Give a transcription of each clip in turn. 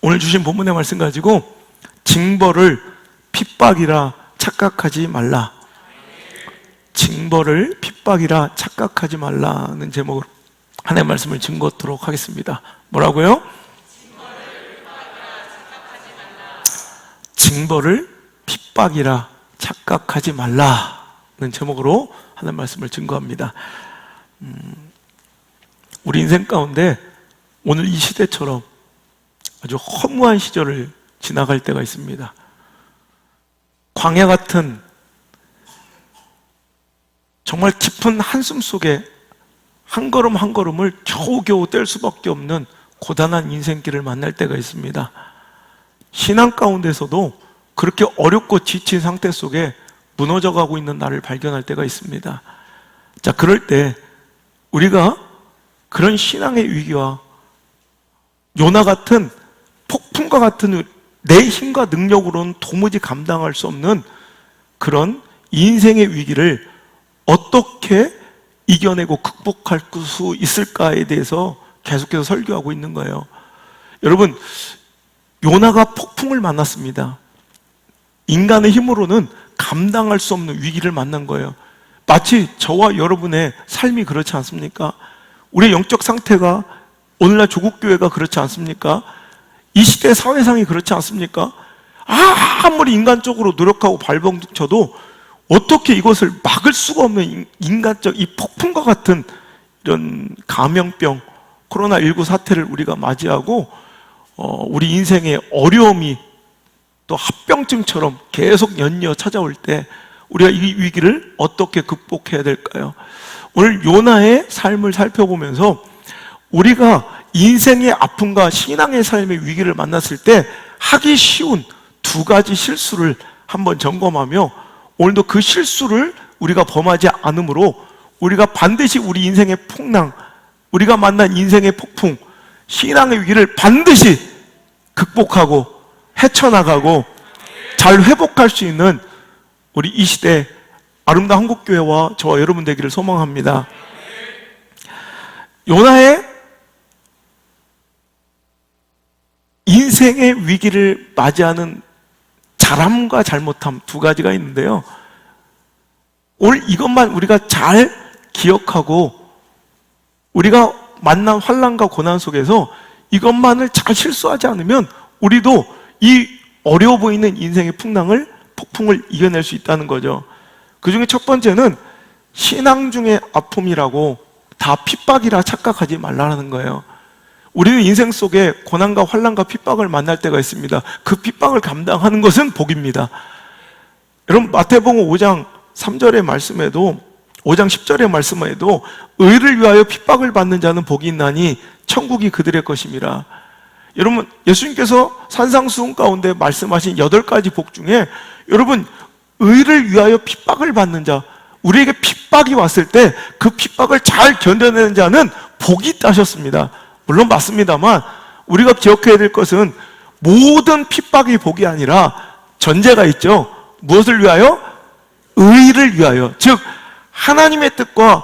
오늘 주신 본문의 말씀 가지고 징벌을 핍박이라 착각하지 말라. 징벌을 핍박이라 착각하지 말라는 제목으로 하나님의 말씀을 증거토록 하겠습니다. 뭐라고요? 징벌을 핍박이라 착각하지 말라는 제목으로 하나님의 말씀을 증거합니다. 우리 인생 가운데 오늘 이 시대처럼 아주 허무한 시절을 지나갈 때가 있습니다. 광야 같은 정말 깊은 한숨 속에 한 걸음 한 걸음을 겨우겨우 뗄 수밖에 없는 고단한 인생길을 만날 때가 있습니다. 신앙 가운데서도 그렇게 어렵고 지친 상태 속에 무너져가고 있는 나를 발견할 때가 있습니다. 자, 그럴 때 우리가 그런 신앙의 위기와 요나 같은 폭풍과 같은 내 힘과 능력으로는 도무지 감당할 수 없는 그런 인생의 위기를 어떻게 이겨내고 극복할 수 있을까에 대해서 계속해서 설교하고 있는 거예요. 여러분, 요나가 폭풍을 만났습니다. 인간의 힘으로는 감당할 수 없는 위기를 만난 거예요. 마치 저와 여러분의 삶이 그렇지 않습니까? 우리의 영적 상태가 오늘날 조국교회가 그렇지 않습니까? 이 시대의 사회상이 그렇지 않습니까? 아무리 인간적으로 노력하고 발버둥쳐도 어떻게 이것을 막을 수가 없는 인간적 이 폭풍과 같은 이런 감염병 코로나19 사태를 우리가 맞이하고 우리 인생의 어려움이 또 합병증처럼 계속 연이어 찾아올 때 우리가 이 위기를 어떻게 극복해야 될까요? 오늘 요나의 삶을 살펴보면서 우리가 인생의 아픔과 신앙의 삶의 위기를 만났을 때 하기 쉬운 두 가지 실수를 한번 점검하며 오늘도 그 실수를 우리가 범하지 않으므로 우리가 반드시 우리 인생의 풍랑, 우리가 만난 인생의 폭풍, 신앙의 위기를 반드시 극복하고 헤쳐나가고 잘 회복할 수 있는 우리 이 시대 아름다운 한국교회와 저와 여러분 되기를 소망합니다. 요나의 인생의 위기를 맞이하는 잘함과 잘못함 두 가지가 있는데요. 오늘 이것만 우리가 잘 기억하고 우리가 만난 환난과 고난 속에서 이것만을 잘 실수하지 않으면 우리도 이 어려워 보이는 인생의 폭풍을 이겨낼 수 있다는 거죠. 그 중에 첫 번째는 신앙 중의 아픔이라고 다 핍박이라 착각하지 말라는 거예요. 우리는 인생 속에 고난과 환난과 핍박을 만날 때가 있습니다. 그 핍박을 감당하는 것은 복입니다. 여러분, 마태복음 5장 3절의 말씀에도 5장 10절의 말씀에도 의를 위하여 핍박을 받는 자는 복이 있나니 천국이 그들의 것임이라. 여러분, 예수님께서 산상수훈 가운데 말씀하신 8가지 복 중에 여러분, 의를 위하여 핍박을 받는 자, 우리에게 핍박이 왔을 때 그 핍박을 잘 견뎌내는 자는 복이 있다셨습니다. 물론 맞습니다만 우리가 기억해야 될 것은 모든 핍박이 복이 아니라 전제가 있죠. 무엇을 위하여? 의를 위하여. 즉 하나님의 뜻과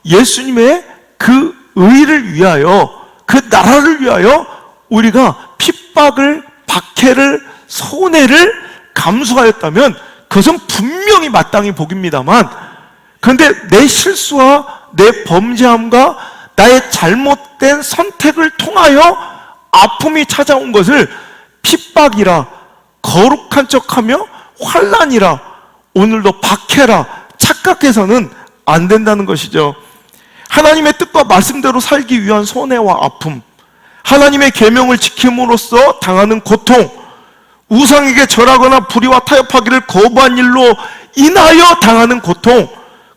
예수님의 그 의를 위하여, 그 나라를 위하여 우리가 핍박을, 박해를, 손해를 감수하였다면 그것은 분명히 마땅히 복입니다만, 그런데 내 실수와 내 범죄함과 나의 잘못된 선택을 통하여 아픔이 찾아온 것을 핍박이라, 거룩한 척하며 환난이라, 오늘도 박해라 착각해서는 안 된다는 것이죠. 하나님의 뜻과 말씀대로 살기 위한 손해와 아픔, 하나님의 계명을 지킴으로써 당하는 고통, 우상에게 절하거나 불의와 타협하기를 거부한 일로 인하여 당하는 고통,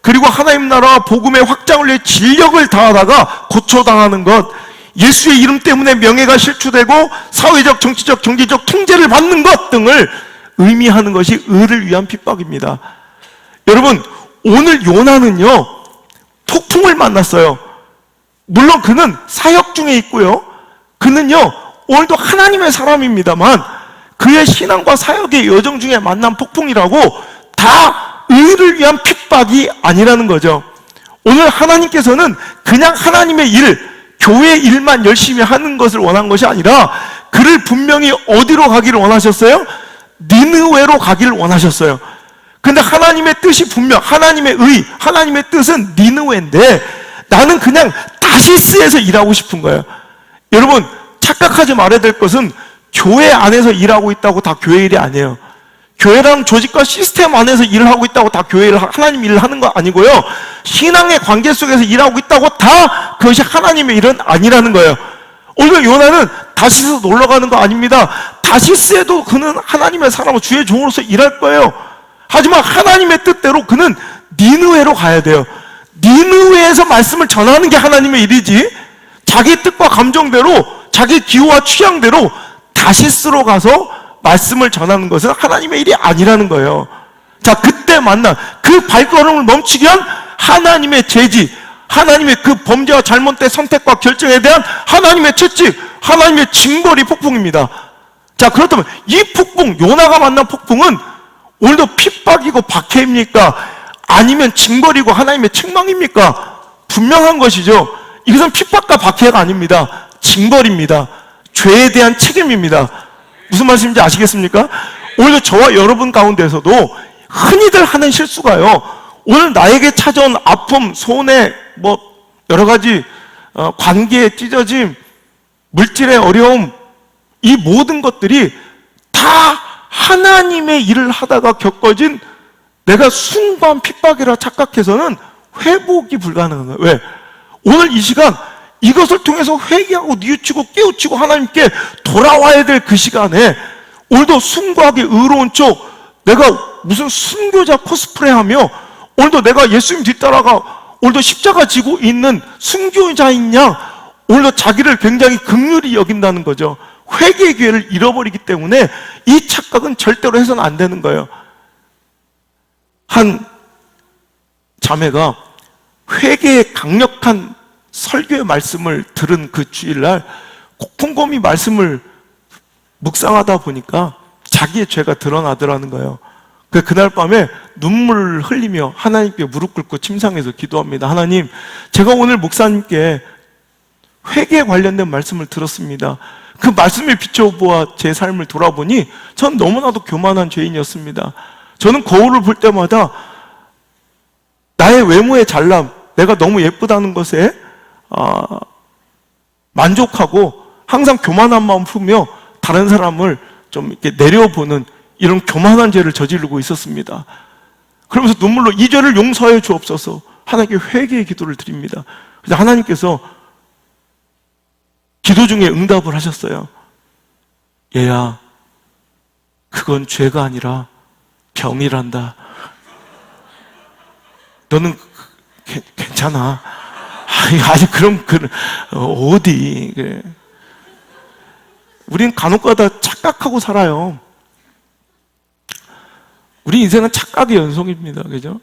그리고 하나님 나라와 복음의 확장을 위해 진력을 다하다가 고초당하는 것, 예수의 이름 때문에 명예가 실추되고 사회적, 정치적, 경제적 통제를 받는 것 등을 의미하는 것이 의를 위한 핍박입니다. 여러분, 오늘 요나는요 폭풍을 만났어요. 물론 그는 사역 중에 있고요, 그는요 오늘도 하나님의 사람입니다만 그의 신앙과 사역의 여정 중에 만난 폭풍이라고 다 의를 위한 핍박이 아니라는 거죠. 오늘 하나님께서는 그냥 하나님의 일, 교회 일만 열심히 하는 것을 원한 것이 아니라 그 그를 분명히 어디로 가기를 원하셨어요? 니느웨로 가기를 원하셨어요. 근데 하나님의 뜻이 분명, 하나님의 뜻은 니느웨인데 나는 그냥 다시스에서 일하고 싶은 거예요. 여러분, 착각하지 말아야 될 것은 교회 안에서 일하고 있다고 다 교회 일이 아니에요. 교회라는 조직과 시스템 안에서 일을 하고 있다고 다 교회 일을, 하나님 일을 하는 거 아니고요. 신앙의 관계 속에서 일하고 있다고 다 그것이 하나님의 일은 아니라는 거예요. 오늘 요나는 다시스 놀러 가는 거 아닙니다. 다시스에도 그는 하나님의 사람으로 주의 종으로서 일할 거예요. 하지만 하나님의 뜻대로 그는 니느웨로 가야 돼요. 니느웨에서 말씀을 전하는 게 하나님의 일이지, 자기 뜻과 감정대로, 자기 기호와 취향대로 다시스로 가서 말씀을 전하는 것은 하나님의 일이 아니라는 거예요. 자, 그때 만난 그 발걸음을 멈추게 한 하나님의 제지, 하나님의 그 범죄와 잘못된 선택과 결정에 대한 하나님의 채찍, 하나님의 징벌이 폭풍입니다. 자, 그렇다면 이 폭풍, 요나가 만난 폭풍은 오늘도 핍박이고 박해입니까? 아니면 징벌이고 하나님의 책망입니까? 분명한 것이죠. 이것은 핍박과 박해가 아닙니다. 징벌입니다. 죄에 대한 책임입니다. 무슨 말씀인지 아시겠습니까? 오늘도 저와 여러분 가운데서도 흔히들 하는 실수가요, 오늘 나에게 찾아온 아픔, 손해, 여러 가지 관계의 찢어짐, 물질의 어려움, 이 모든 것들이 다 하나님의 일을 하다가 겪어진 내가 순간 핍박이라 착각해서는 회복이 불가능한 거예요. 왜? 오늘 이 시간 이것을 통해서 회개하고 뉘우치고 깨우치고 하나님께 돌아와야 될 그 시간에 오늘도 순고하게 의로운 쪽, 내가 무슨 순교자 코스프레하며 오늘도 내가 예수님 뒤따라가 오늘도 십자가 지고 있는 순교자인 양, 오늘도 자기를 굉장히 긍휼히 여긴다는 거죠. 회개의 기회를 잃어버리기 때문에 이 착각은 절대로 해서는 안 되는 거예요. 한 자매가 회개의 강력한 설교의 말씀을 들은 그 주일날 곰곰이 말씀을 묵상하다 보니까 자기의 죄가 드러나더라는 거예요. 그날 밤에 눈물을 흘리며 하나님께 무릎 꿇고 침상에서 기도합니다. 하나님, 제가 오늘 목사님께 회개에 관련된 말씀을 들었습니다. 그 말씀에 비춰보아 제 삶을 돌아보니 전 너무나도 교만한 죄인이었습니다. 저는 거울을 볼 때마다 나의 외모의 잘남, 내가 너무 예쁘다는 것에 만족하고 항상 교만한 마음 품으며 다른 사람을 좀 이렇게 내려보는 이런 교만한 죄를 저지르고 있었습니다. 그러면서 눈물로 이 죄를 용서해 주옵소서 하나님께 회개의 기도를 드립니다. 그래서 하나님께서 기도 중에 응답을 하셨어요. 얘야, 그건 죄가 아니라 병이란다. 너는 괜찮아. 아니 그럼 어디? 그래. 우린 간혹가다 착각하고 살아요. 우리 인생은 착각의 연속입니다. 그죠?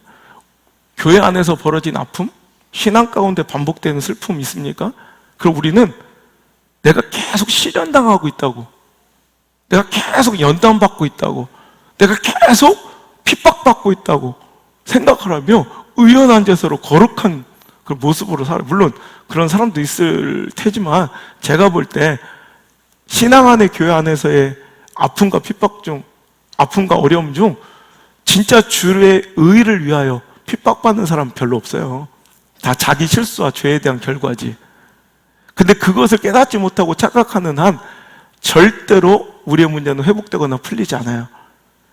교회 안에서 벌어진 아픔, 신앙 가운데 반복되는 슬픔이 있습니까? 그럼 우리는 내가 계속 실현당하고 있다고, 내가 계속 연단받고 있다고, 내가 계속 핍박받고 있다고 생각하라며 의연한 제서로 거룩한 그 모습으로 살아요. 물론 그런 사람도 있을 테지만 제가 볼 때 신앙 안의 교회 안에서의 아픔과 핍박 중, 아픔과 어려움 중 진짜 주의 의를 위하여 핍박받는 사람 별로 없어요. 다 자기 실수와 죄에 대한 결과지. 근데 그것을 깨닫지 못하고 착각하는 한 절대로 우리의 문제는 회복되거나 풀리지 않아요.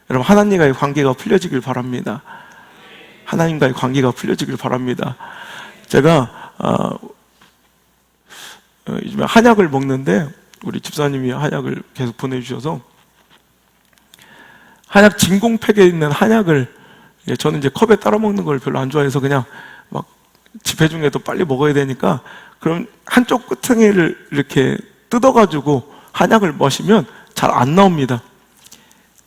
여러분, 하나님과의 관계가 풀려지길 바랍니다. 하나님과의 관계가 풀려지길 바랍니다. 제가 요즘에 한약을 먹는데 우리 집사님이 한약을 계속 보내주셔서 한약 진공팩에 있는 한약을, 저는 이제 컵에 따라 먹는 걸 별로 안 좋아해서 그냥 막 집회 중에도 빨리 먹어야 되니까 그럼 한쪽 끝퉁이를 이렇게 뜯어가지고 한약을 마시면 잘 안 나옵니다.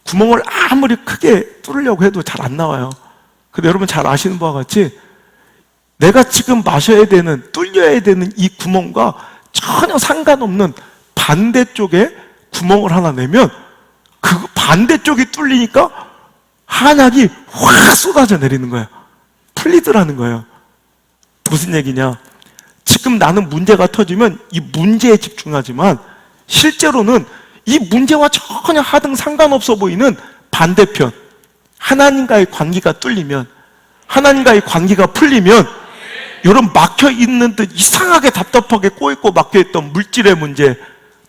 구멍을 아무리 크게 뚫으려고 해도 잘 안 나와요. 근데 여러분 잘 아시는 바와 같이 내가 지금 마셔야 되는, 뚫려야 되는 이 구멍과 전혀 상관없는 반대쪽에 구멍을 하나 내면 그 반대쪽이 뚫리니까 한약이 확 쏟아져 내리는 거예요. 풀리더라는 거예요. 무슨 얘기냐? 지금 나는 문제가 터지면 이 문제에 집중하지만 실제로는 이 문제와 전혀 하등 상관없어 보이는 반대편, 하나님과의 관계가 뚫리면, 하나님과의 관계가 풀리면, 이런 막혀있는 듯 이상하게 답답하게 꼬이고 막혀있던 물질의 문제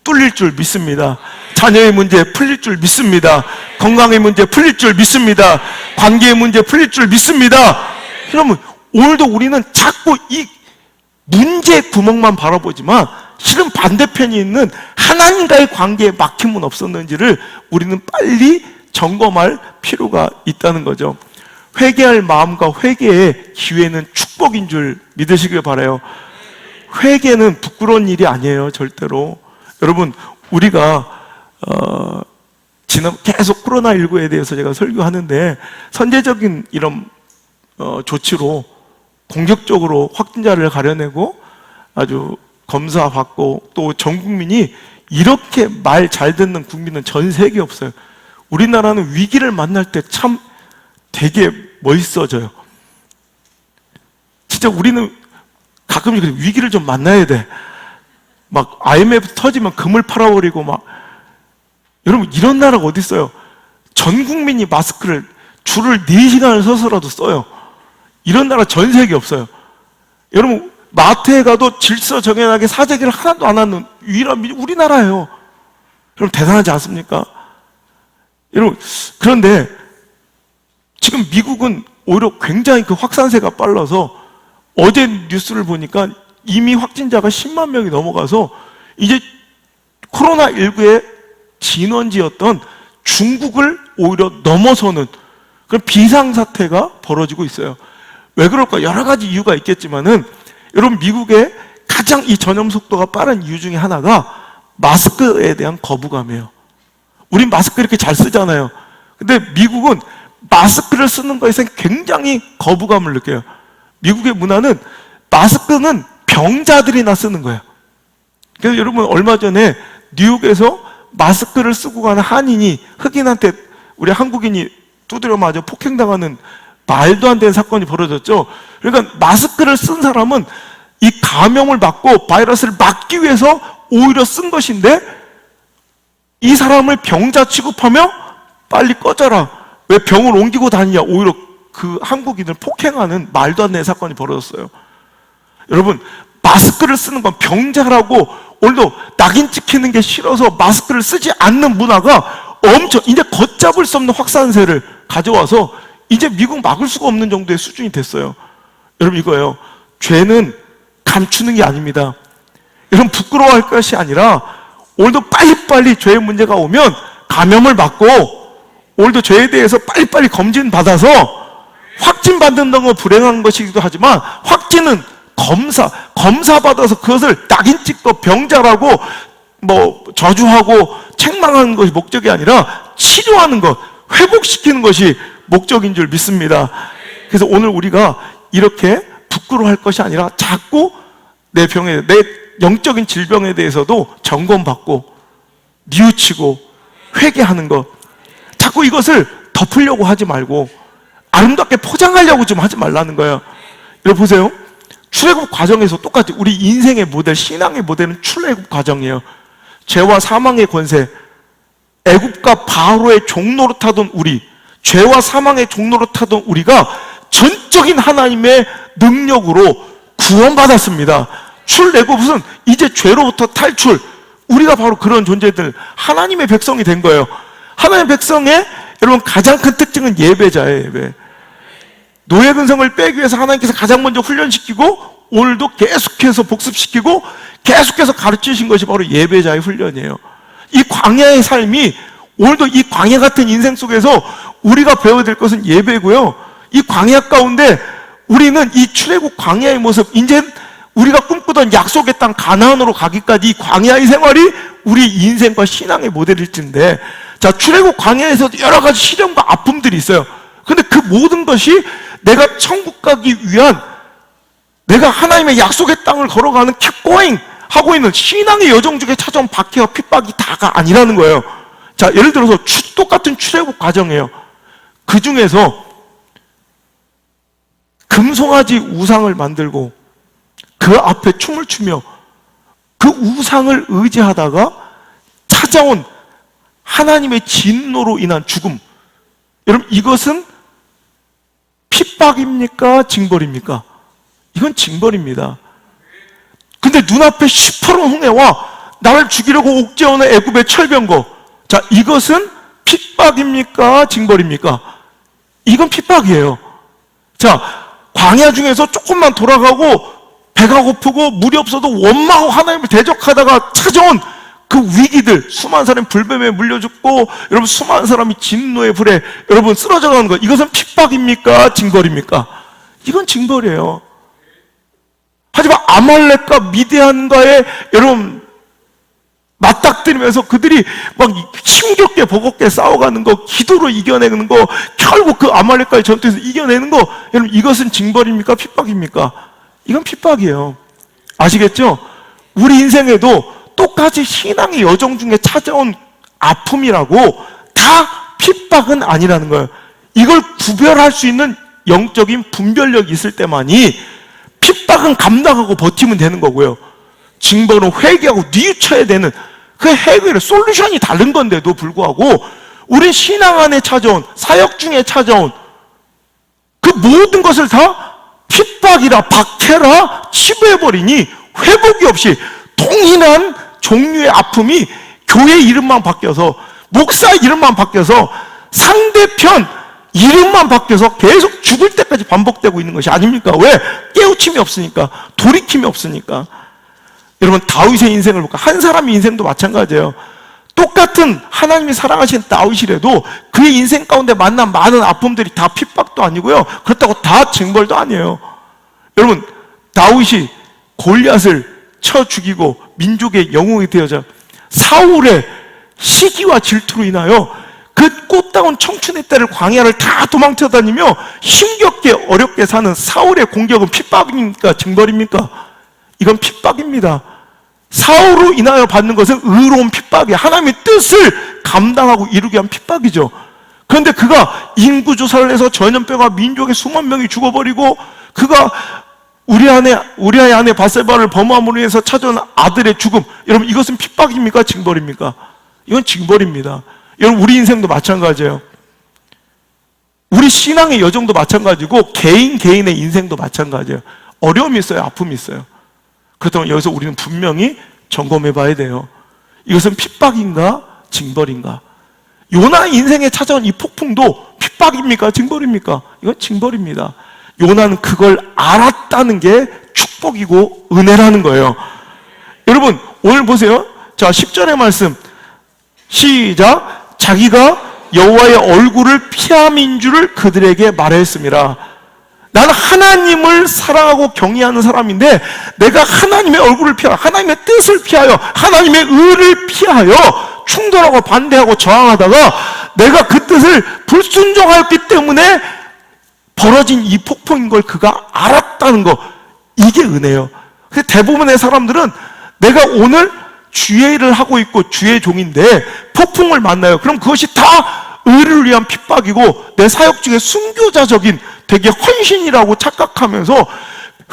뚫릴 줄 믿습니다. 자녀의 문제 풀릴 줄 믿습니다. 건강의 문제 풀릴 줄 믿습니다. 관계의 문제 풀릴 줄 믿습니다. 그러면 오늘도 우리는 자꾸 이 문제 구멍만 바라보지만 실은 반대편이 있는 하나님과의 관계에 막힘은 없었는지를 우리는 빨리 점검할 필요가 있다는 거죠. 회개할 마음과 회개의 기회는 축복인 줄 믿으시길 바라요. 회개는 부끄러운 일이 아니에요, 절대로. 여러분, 우리가 지난 계속 코로나19에 대해서 제가 설교하는데 선제적인 이런 조치로 공격적으로 확진자를 가려내고 아주 검사받고 또 전 국민이 이렇게 말 잘 듣는 국민은 전 세계에 없어요. 우리나라는 위기를 만날 때 참 되게 멋있어져요. 진짜 우리는 가끔씩 위기를 좀 만나야 돼. 막 IMF 터지면 금을 팔아버리고 막. 여러분, 이런 나라가 어디 있어요? 전 국민이 마스크를 줄을 4시간을 서서라도 써요. 이런 나라 전 세계에 없어요. 여러분, 마트에 가도 질서 정연하게 사재기를 하나도 안 하는 유일한 민족 우리나라예요. 여러분, 대단하지 않습니까? 여러분, 그런데 지금 미국은 오히려 굉장히 그 확산세가 빨라서 어제 뉴스를 보니까 이미 확진자가 10만 명이 넘어가서 이제 코로나19의 진원지였던 중국을 오히려 넘어서는 그런 비상사태가 벌어지고 있어요. 왜 그럴까? 여러 가지 이유가 있겠지만은 여러분, 미국의 가장 이 전염 속도가 빠른 이유 중에 하나가 마스크에 대한 거부감이에요. 우린 마스크 이렇게 잘 쓰잖아요. 근데 미국은 마스크를 쓰는 것에 굉장히 거부감을 느껴요. 미국의 문화는 마스크는 병자들이나 쓰는 거예요. 그래서 여러분, 얼마 전에 뉴욕에서 마스크를 쓰고 가는 한인이 흑인한테 우리 한국인이 두드려 맞아 폭행당하는 말도 안 되는 사건이 벌어졌죠. 그러니까 마스크를 쓴 사람은 이 감염을 막고 바이러스를 막기 위해서 오히려 쓴 것인데 이 사람을 병자 취급하며 빨리 꺼져라. 왜 병을 옮기고 다니냐. 오히려 그 한국인을 폭행하는 말도 안 되는 사건이 벌어졌어요. 여러분, 마스크를 쓰는 건 병자라고 오늘도 낙인 찍히는 게 싫어서 마스크를 쓰지 않는 문화가 엄청 이제 걷잡을 수 없는 확산세를 가져와서 이제 미국 막을 수가 없는 정도의 수준이 됐어요. 여러분, 이거예요. 죄는 감추는 게 아닙니다. 여러분, 부끄러워할 것이 아니라 오늘도 빨리빨리 죄의 문제가 오면 감염을 받고 오늘도 죄에 대해서 빨리빨리 검진받아서 확진받는다는 건 불행한 것이기도 하지만 확진은 검사받아서 그것을 낙인 찍고 병자라고 뭐 저주하고 책망하는 것이 목적이 아니라 치료하는 것, 회복시키는 것이 목적인 줄 믿습니다. 그래서 오늘 우리가 이렇게 부끄러워할 것이 아니라 자꾸 내 영적인 질병에 대해서도 점검받고 뉘우치고 회개하는 것, 자꾸 이것을 덮으려고 하지 말고 아름답게 포장하려고 좀 하지 말라는 거예요. 여러분 보세요. 출애굽 과정에서 똑같이 우리 인생의 모델, 신앙의 모델은 출애굽 과정이에요. 죄와 사망의 권세, 애굽과 바로의 종로로 타던 우리, 죄와 사망의 종로로 타던 우리가 전적인 하나님의 능력으로 구원받았습니다. 출애굽은 이제 죄로부터 탈출, 우리가 바로 그런 존재들, 하나님의 백성이 된 거예요. 하나님의 백성의 여러분 가장 큰 특징은 예배자예요. 예배. 노예 근성을 빼기 위해서 하나님께서 가장 먼저 훈련시키고 오늘도 계속해서 복습시키고 계속해서 가르치신 것이 바로 예배자의 훈련이에요. 이 광야의 삶이 오늘도 이 광야 같은 인생 속에서 우리가 배워야 될 것은 예배고요. 이 광야 가운데 우리는 이 출애굽 광야의 모습, 이제 우리가 꿈꾸던 약속의 땅 가나안으로 가기까지 이 광야의 생활이 우리 인생과 신앙의 모델일진데, 자, 출애굽 광야에서도 여러 가지 시련과 아픔들이 있어요. 근데 그 모든 것이 내가 천국 가기 위한, 내가 하나님의 약속의 땅을 걸어가는 keep going 하고 있는 신앙의 여정 중에 찾아온 박해와 핍박이 다가 아니라는 거예요. 자, 예를 들어서 똑같은 출애굽 과정이에요. 그 중에서 금송아지 우상을 만들고 그 앞에 춤을 추며 그 우상을 의지하다가 찾아온 하나님의 진노로 인한 죽음. 여러분, 이것은 핍박입니까? 징벌입니까? 이건 징벌입니다. 근데 눈앞에 시퍼런 홍해와 나를 죽이려고 옥죄어오는 애굽의 철병거. 자, 이것은 핍박입니까? 징벌입니까? 이건 핍박이에요. 자, 광야 중에서 조금만 돌아가고 배가 고프고 물이 없어도 원망하고 하나님을 대적하다가 찾아온 그 위기들, 수많은 사람이 불뱀에 물려 죽고, 여러분 수많은 사람이 진노의 불에 여러분 쓰러져가는 것, 이것은 핍박입니까? 징벌입니까? 이건 징벌이에요. 하지만 아말렉과 미디안과의 여러분 맞닥뜨리면서 그들이 막 힘겹게 버겁게 싸워가는 거, 기도로 이겨내는 거, 결국 그 아말렉과의 전투에서 이겨내는 거, 여러분 이것은 징벌입니까? 핍박입니까? 이건 핍박이에요. 아시겠죠? 우리 인생에도 똑같이 신앙의 여정 중에 찾아온 아픔이라고 다 핍박은 아니라는 거예요. 이걸 구별할 수 있는 영적인 분별력이 있을 때만이 핍박은 감당하고 버티면 되는 거고요. 징벌은 회개하고 뉘우쳐야 되는, 그 해결의 솔루션이 다른 건데도 불구하고 우리 신앙 안에 찾아온, 사역 중에 찾아온 그 모든 것을 다 핍박이라 박해라 치부해버리니 회복이 없이 동일한 종류의 아픔이 교회 이름만 바뀌어서, 목사 이름만 바뀌어서, 상대편 이름만 바뀌어서 계속 죽을 때까지 반복되고 있는 것이 아닙니까? 왜? 깨우침이 없으니까, 돌이킴이 없으니까. 여러분, 다윗의 인생을 볼까? 한 사람의 인생도 마찬가지예요. 똑같은 하나님이 사랑하신 다윗이라도 그의 인생 가운데 만난 많은 아픔들이 다 핍박도 아니고요, 그렇다고 다 징벌도 아니에요. 여러분, 다윗이 골리앗을 쳐 죽이고 민족의 영웅이 되어져 사울의 시기와 질투로 인하여 그 꽃다운 청춘의 때를 광야를 다 도망쳐 다니며 힘겹게 어렵게 사는 사울의 공격은 핍박입니까? 징벌입니까? 이건 핍박입니다. 사울로 인하여 받는 것은 의로운 픽박이, 하나님의 뜻을 감당하고 이루기 위한 픽박이죠. 그런데 그가 인구조사를 해서 전염병과 민족의 수만 명이 죽어버리고, 그가 우리아의 아내 바세바를 범함으로 해서 찾아온 아들의 죽음, 여러분 이것은 픽박입니까? 징벌입니까? 이건 징벌입니다. 여러분, 우리 인생도 마찬가지예요. 우리 신앙의 여정도 마찬가지고 개인의 인생도 마찬가지예요. 어려움이 있어요. 아픔이 있어요. 그렇다면 여기서 우리는 분명히 점검해 봐야 돼요. 이것은 핍박인가? 징벌인가? 요나의 인생에 찾아온 이 폭풍도 핍박입니까? 징벌입니까? 이건 징벌입니다. 요나는 그걸 알았다는 게 축복이고 은혜라는 거예요. 여러분, 오늘 보세요. 자, 10절의 말씀 시작. 자기가 여호와의 얼굴을 피함인 줄을 그들에게 말했습니다. 나는 하나님을 사랑하고 경외하는 사람인데 내가 하나님의 얼굴을 피하여, 하나님의 뜻을 피하여, 하나님의 의를 피하여 충돌하고 반대하고 저항하다가 내가 그 뜻을 불순종하였기 때문에 벌어진 이 폭풍인 걸 그가 알았다는 거, 이게 은혜예요. 근데 대부분의 사람들은 내가 오늘 주의 일을 하고 있고 주의 종인데 폭풍을 만나요. 그럼 그것이 다 의를 위한 핍박이고 내 사역 중에 순교자적인 되게 헌신이라고 착각하면서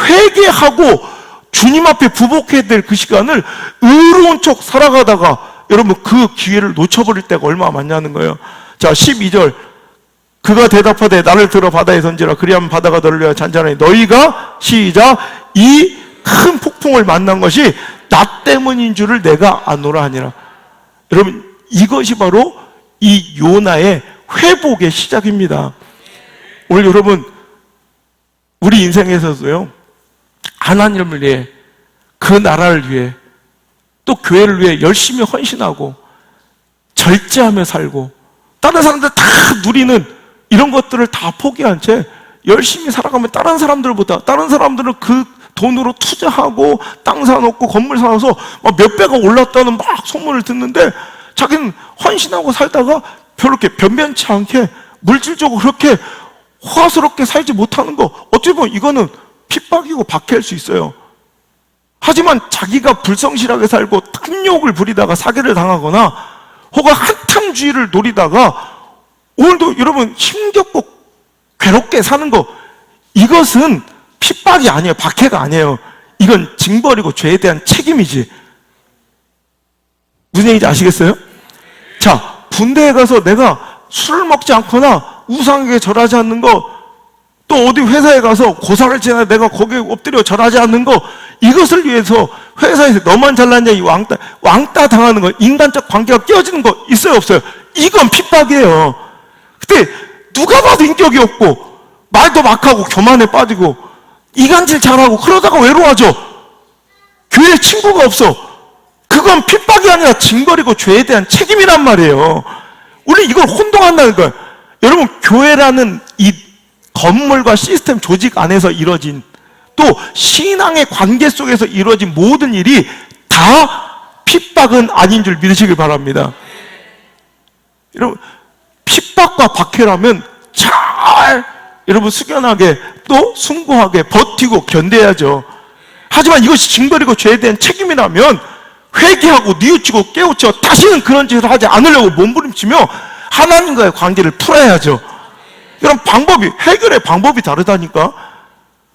회개하고 주님 앞에 부복해야 될 그 시간을 의로운 척 살아가다가 여러분 그 기회를 놓쳐버릴 때가 얼마나 많냐는 거예요. 자, 12절. 그가 대답하되 나를 들어 바다에 던지라. 그리하면 바다가 너를 위하여 잔잔하니 너희가 시작. 이 큰 폭풍을 만난 것이 나 때문인 줄을 내가 아노라 하니라. 여러분, 이것이 바로 이 요나의 회복의 시작입니다. 오늘 여러분, 우리 인생에서도요, 하나님을 위해, 그 나라를 위해, 또 교회를 위해 열심히 헌신하고 절제하며 살고 다른 사람들 다 누리는 이런 것들을 다 포기한 채 열심히 살아가면 다른 사람들보다, 다른 사람들은 그 돈으로 투자하고 땅 사놓고 건물 사놔서 막 몇 배가 올랐다는 막 소문을 듣는데 자기는 헌신하고 살다가 별로 이렇게 변변치 않게 물질적으로 그렇게 호화스럽게 살지 못하는 거, 어떻게 보면 이거는 핍박이고 박해할 수 있어요. 하지만 자기가 불성실하게 살고 탐욕을 부리다가 사기를 당하거나 혹은 한탕주의를 노리다가 오늘도 여러분 힘겹고 괴롭게 사는 거, 이것은 핍박이 아니에요. 박해가 아니에요. 이건 징벌이고 죄에 대한 책임이지. 무슨 얘기인지 아시겠어요? 자, 군대에 가서 내가 술을 먹지 않거나 우상에게 절하지 않는 거, 또 어디 회사에 가서 고사를 지나 내가 거기에 엎드려 절하지 않는 거, 이것을 위해서 회사에서 너만 잘났냐 이 왕따 당하는 거, 인간적 관계가 깨어지는 거 있어요 없어요? 이건 핍박이에요. 그때 누가 봐도 인격이 없고 말도 막하고 교만에 빠지고 이간질 잘하고 그러다가 외로워져. 교회에 친구가 없어. 그건 핍박이 아니라 징벌이고 죄에 대한 책임이란 말이에요. 우리 이걸 혼동한다는 거예요. 여러분, 교회라는 이 건물과 시스템 조직 안에서 이루어진, 또 신앙의 관계 속에서 이루어진 모든 일이 다 핍박은 아닌 줄 믿으시길 바랍니다. 여러분, 핍박과 박해라면 잘 여러분 숙연하게 또 숭고하게 버티고 견뎌야죠. 하지만 이것이 징벌이고 죄에 대한 책임이라면 회개하고 뉘우치고 깨우쳐 다시는 그런 짓을 하지 않으려고 몸부림치며 하나님과의 관계를 풀어야죠. 이런 방법이, 해결의 방법이 다르다니까.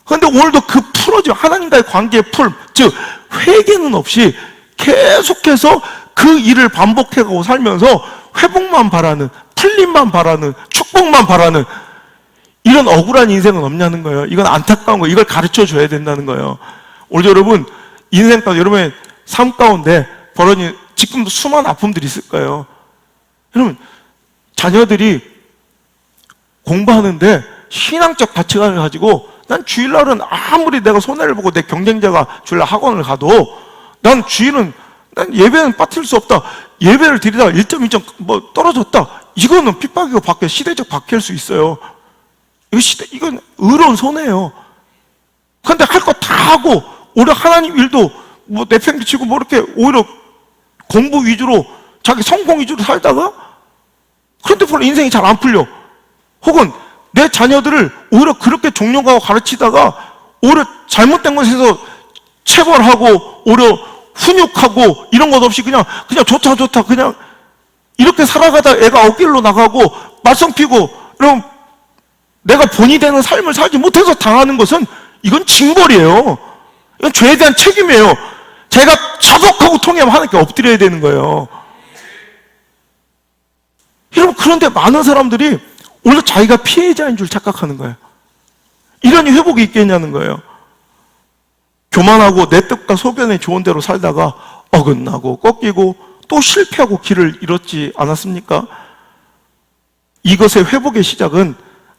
그런데 오늘도 그 풀어져 하나님과의 관계의 풀, 즉 회개는 없이 계속해서 그 일을 반복해가고 살면서 회복만 바라는, 풀림만 바라는, 축복만 바라는 이런 억울한 인생은 없냐는 거예요. 이건 안타까운 거예요. 이걸 가르쳐 줘야 된다는 거예요. 오늘 여러분 인생 가운데, 여러분의 삶 가운데 벌어진 지금도 수많은 아픔들이 있을 거예요. 여러분, 자녀들이 공부하는데 신앙적 가치관을 가지고 난 주일날은 아무리 내가 손해를 보고 내 경쟁자가 주일날 학원을 가도 난 주일은, 난 예배는 빠뜨릴 수 없다. 예배를 드리다가 1.1점 뭐 떨어졌다. 이거는 핍박이고 박해, 시대적 박해일 수 있어요. 이건 의로운 손해예요. 그런데 할 거 다 하고 오히려 하나님 일도 뭐 내팽개치고 뭐 이렇게 오히려 공부 위주로 자기 성공 위주로 살다가, 그런데 별로 인생이 잘 안 풀려. 혹은 내 자녀들을 오히려 그렇게 종용하고 가르치다가 오히려 잘못된 것에서 체벌하고 오히려 훈육하고 이런 것 없이 그냥 좋다 그냥 이렇게 살아가다 애가 어길로 나가고 말썽 피고, 그럼 내가 본이 되는 삶을 살지 못해서 당하는 것은 이건 징벌이에요. 이건 죄에 대한 책임이에요. 제가 자복하고 통회하면 하나님께 엎드려야 되는 거예요. 여러분, 그런데 많은 사람들이 오히려 자기가 피해자인 줄 착각하는 거예요. 이러니 회복이 있겠냐는 거예요. 교만하고 내 뜻과 소견에 좋은 대로 살다가 어긋나고 꺾이고 또 실패하고 길을 잃었지 않았습니까? 이것의 회복의 시작은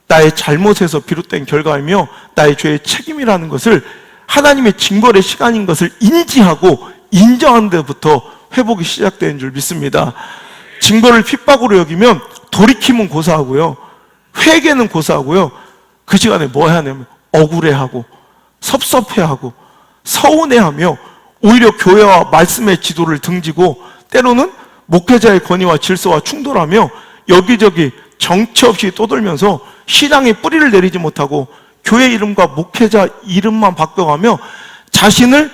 나의 잘못에서 비롯된 결과이며 나의 죄의 책임이라는 것을, 하나님의 징벌의 시간인 것을 인지하고 인정하는 데부터 회복이 시작되는 줄 믿습니다. 징벌을 핍박으로 여기면 돌이킴은 고사하고요, 회개는 고사하고요, 그 시간에 뭐 해야 하냐면 억울해하고 섭섭해하고 서운해하며 오히려 교회와 말씀의 지도를 등지고 때로는 목회자의 권위와 질서와 충돌하며 여기저기 정치 없이 떠돌면서 신앙의 뿌리를 내리지 못하고 교회 이름과 목회자 이름만 바꿔가며 자신을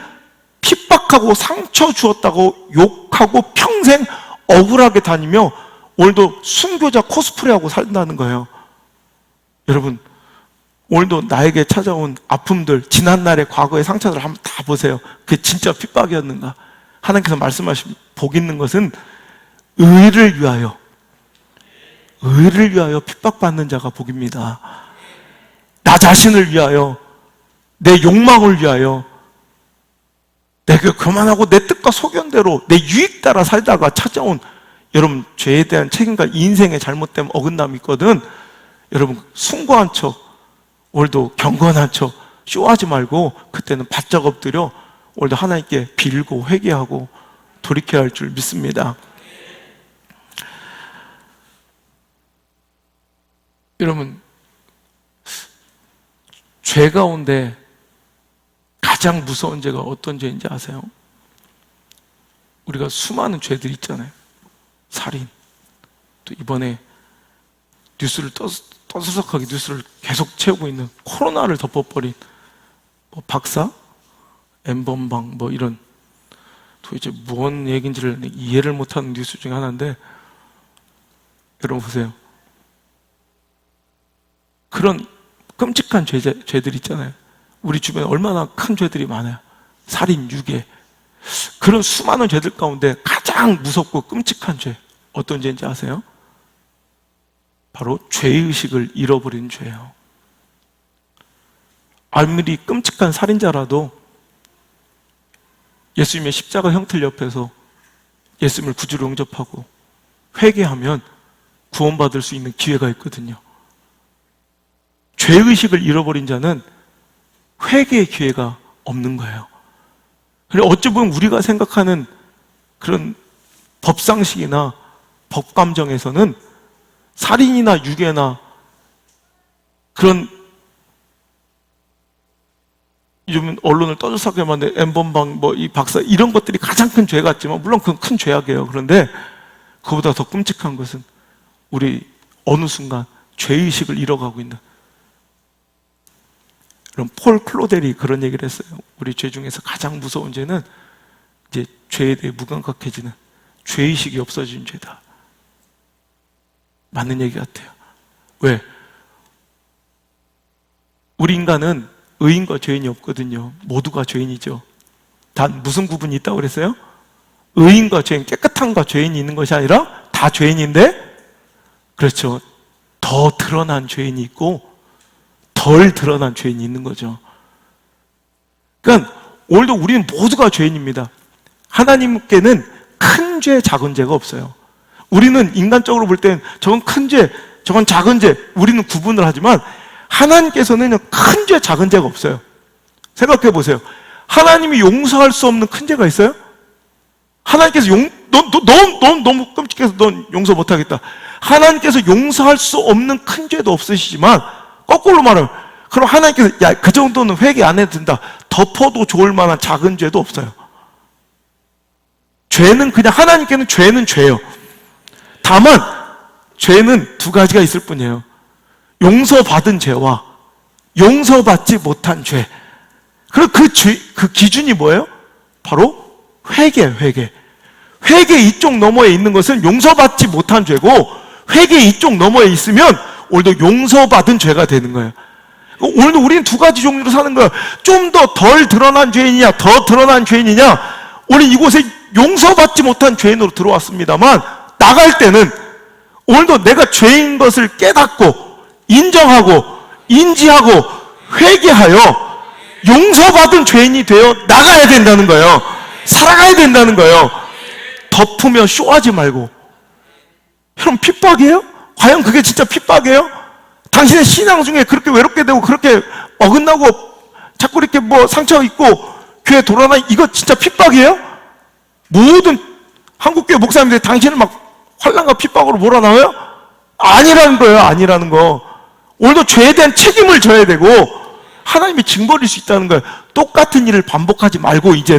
핍박하고 상처 주었다고 욕하고 평생 억울하게 다니며 오늘도 순교자 코스프레하고 산다는 거예요. 여러분, 오늘도 나에게 찾아온 아픔들, 지난날의 과거의 상처들 한번 다 보세요. 그게 진짜 핍박이었는가? 하나님께서 말씀하신 복 있는 것은 의를 위하여 핍박받는 자가 복입니다. 나 자신을 위하여, 내 욕망을 위하여, 내가 교만하고 내 뜻과 소견대로 내 유익 따라 살다가 찾아온, 여러분, 죄에 대한 책임과 인생의 잘못된 어긋남이 있거든. 여러분, 숭고한 척, 오늘도 경건한 척 쇼하지 말고 그때는 바짝 엎드려 오늘도 하나님께 빌고 회개하고 돌이켜야 할 줄 믿습니다. 여러분, 죄 가운데 가장 무서운 죄가 어떤 죄인지 아세요? 우리가 수많은 죄들이 있잖아요. 살인, 또 이번에 뉴스를 떠들썩하게 뉴스를 계속 채우고 있는 코로나를 덮어버린 뭐 박사, 엠번방 뭐 이런, 도대체 무슨 얘기인지를 이해를 못하는 뉴스 중에 하나인데, 여러분 보세요. 그런 끔찍한 죄들 있잖아요. 우리 주변에 얼마나 큰 죄들이 많아요. 살인, 유괴. 그런 수많은 죄들 가운데 가장 무섭고 끔찍한 죄 어떤 죄인지 아세요? 바로 죄의식을 잃어버린 죄예요. 아무리 끔찍한 살인자라도 예수님의 십자가 형틀 옆에서 예수님을 구주로 영접하고 회개하면 구원받을 수 있는 기회가 있거든요. 죄의식을 잃어버린 자는 회개의 기회가 없는 거예요. 그리고 어찌 보면 우리가 생각하는 그런 법상식이나 법감정에서는 살인이나 유괴나 그런 요즘 언론을 떠들썩하게 만든 N번방, 이 박사 이런 것들이 가장 큰 죄 같지만 물론 그건 큰 죄악이에요. 그런데 그보다 더 끔찍한 것은 우리 어느 순간 죄의식을 잃어가고 있는 그런 폴 클로델이 그런 얘기를 했어요. 우리 죄 중에서 가장 무서운 죄는 이제 죄에 대해 무감각해지는 죄의식이 없어진 죄다. 맞는 얘기 같아요. 왜? 우리 인간은 의인과 죄인이 없거든요. 모두가 죄인이죠. 단 무슨 구분이 있다고 그랬어요? 의인과 죄인, 깨끗함과 죄인이 있는 것이 아니라 다 죄인인데, 그렇죠, 더 드러난 죄인이 있고 덜 드러난 죄인이 있는 거죠. 그러니까 오늘도 우리는 모두가 죄인입니다. 하나님께는 큰 죄, 작은 죄가 없어요. 우리는 인간적으로 볼 땐 저건 큰 죄, 저건 작은 죄, 우리는 구분을 하지만 하나님께서는 큰 죄, 작은 죄가 없어요. 생각해 보세요. 하나님이 용서할 수 없는 큰 죄가 있어요? 하나님께서 너무 끔찍해서 넌 용서 못하겠다. 하나님께서 용서할 수 없는 큰 죄도 없으시지만 거꾸로 말하면, 그럼 하나님께서 야, 그 정도는 회개 안 해도 된다, 덮어도 좋을 만한 작은 죄도 없어요. 죄는 그냥, 하나님께는 죄는 죄예요. 다만 죄는 두 가지가 있을 뿐이에요. 용서받은 죄와 용서받지 못한 죄. 그리고 그 기준이 뭐예요? 바로 회개. 회개 이쪽 너머에 있는 것은 용서받지 못한 죄고, 회개 이쪽 너머에 있으면 오늘도 용서받은 죄가 되는 거예요. 오늘도 우리는 두 가지 종류로 사는 거예요. 좀 더 덜 드러난 죄인이냐, 더 드러난 죄인이냐. 우리 이곳에 용서받지 못한 죄인으로 들어왔습니다만, 나갈 때는 오늘도 내가 죄인 것을 깨닫고 인정하고 인지하고 회개하여 용서받은 죄인이 되어 나가야 된다는 거예요. 살아가야 된다는 거예요. 덮으며 쇼하지 말고. 여러분, 핍박이에요? 과연 그게 진짜 핍박이에요? 당신의 신앙 중에 그렇게 외롭게 되고 그렇게 어긋나고 자꾸 이렇게 상처 있고 교회 돌아다니, 이거 진짜 핍박이에요? 모든 한국교회 목사님들이 당신을 막 환난과 핍박으로 몰아넣어요? 아니라는 거예요. 아니라는 거. 오늘도 죄에 대한 책임을 져야 되고 하나님이 징벌일 수 있다는 거예요. 똑같은 일을 반복하지 말고 이제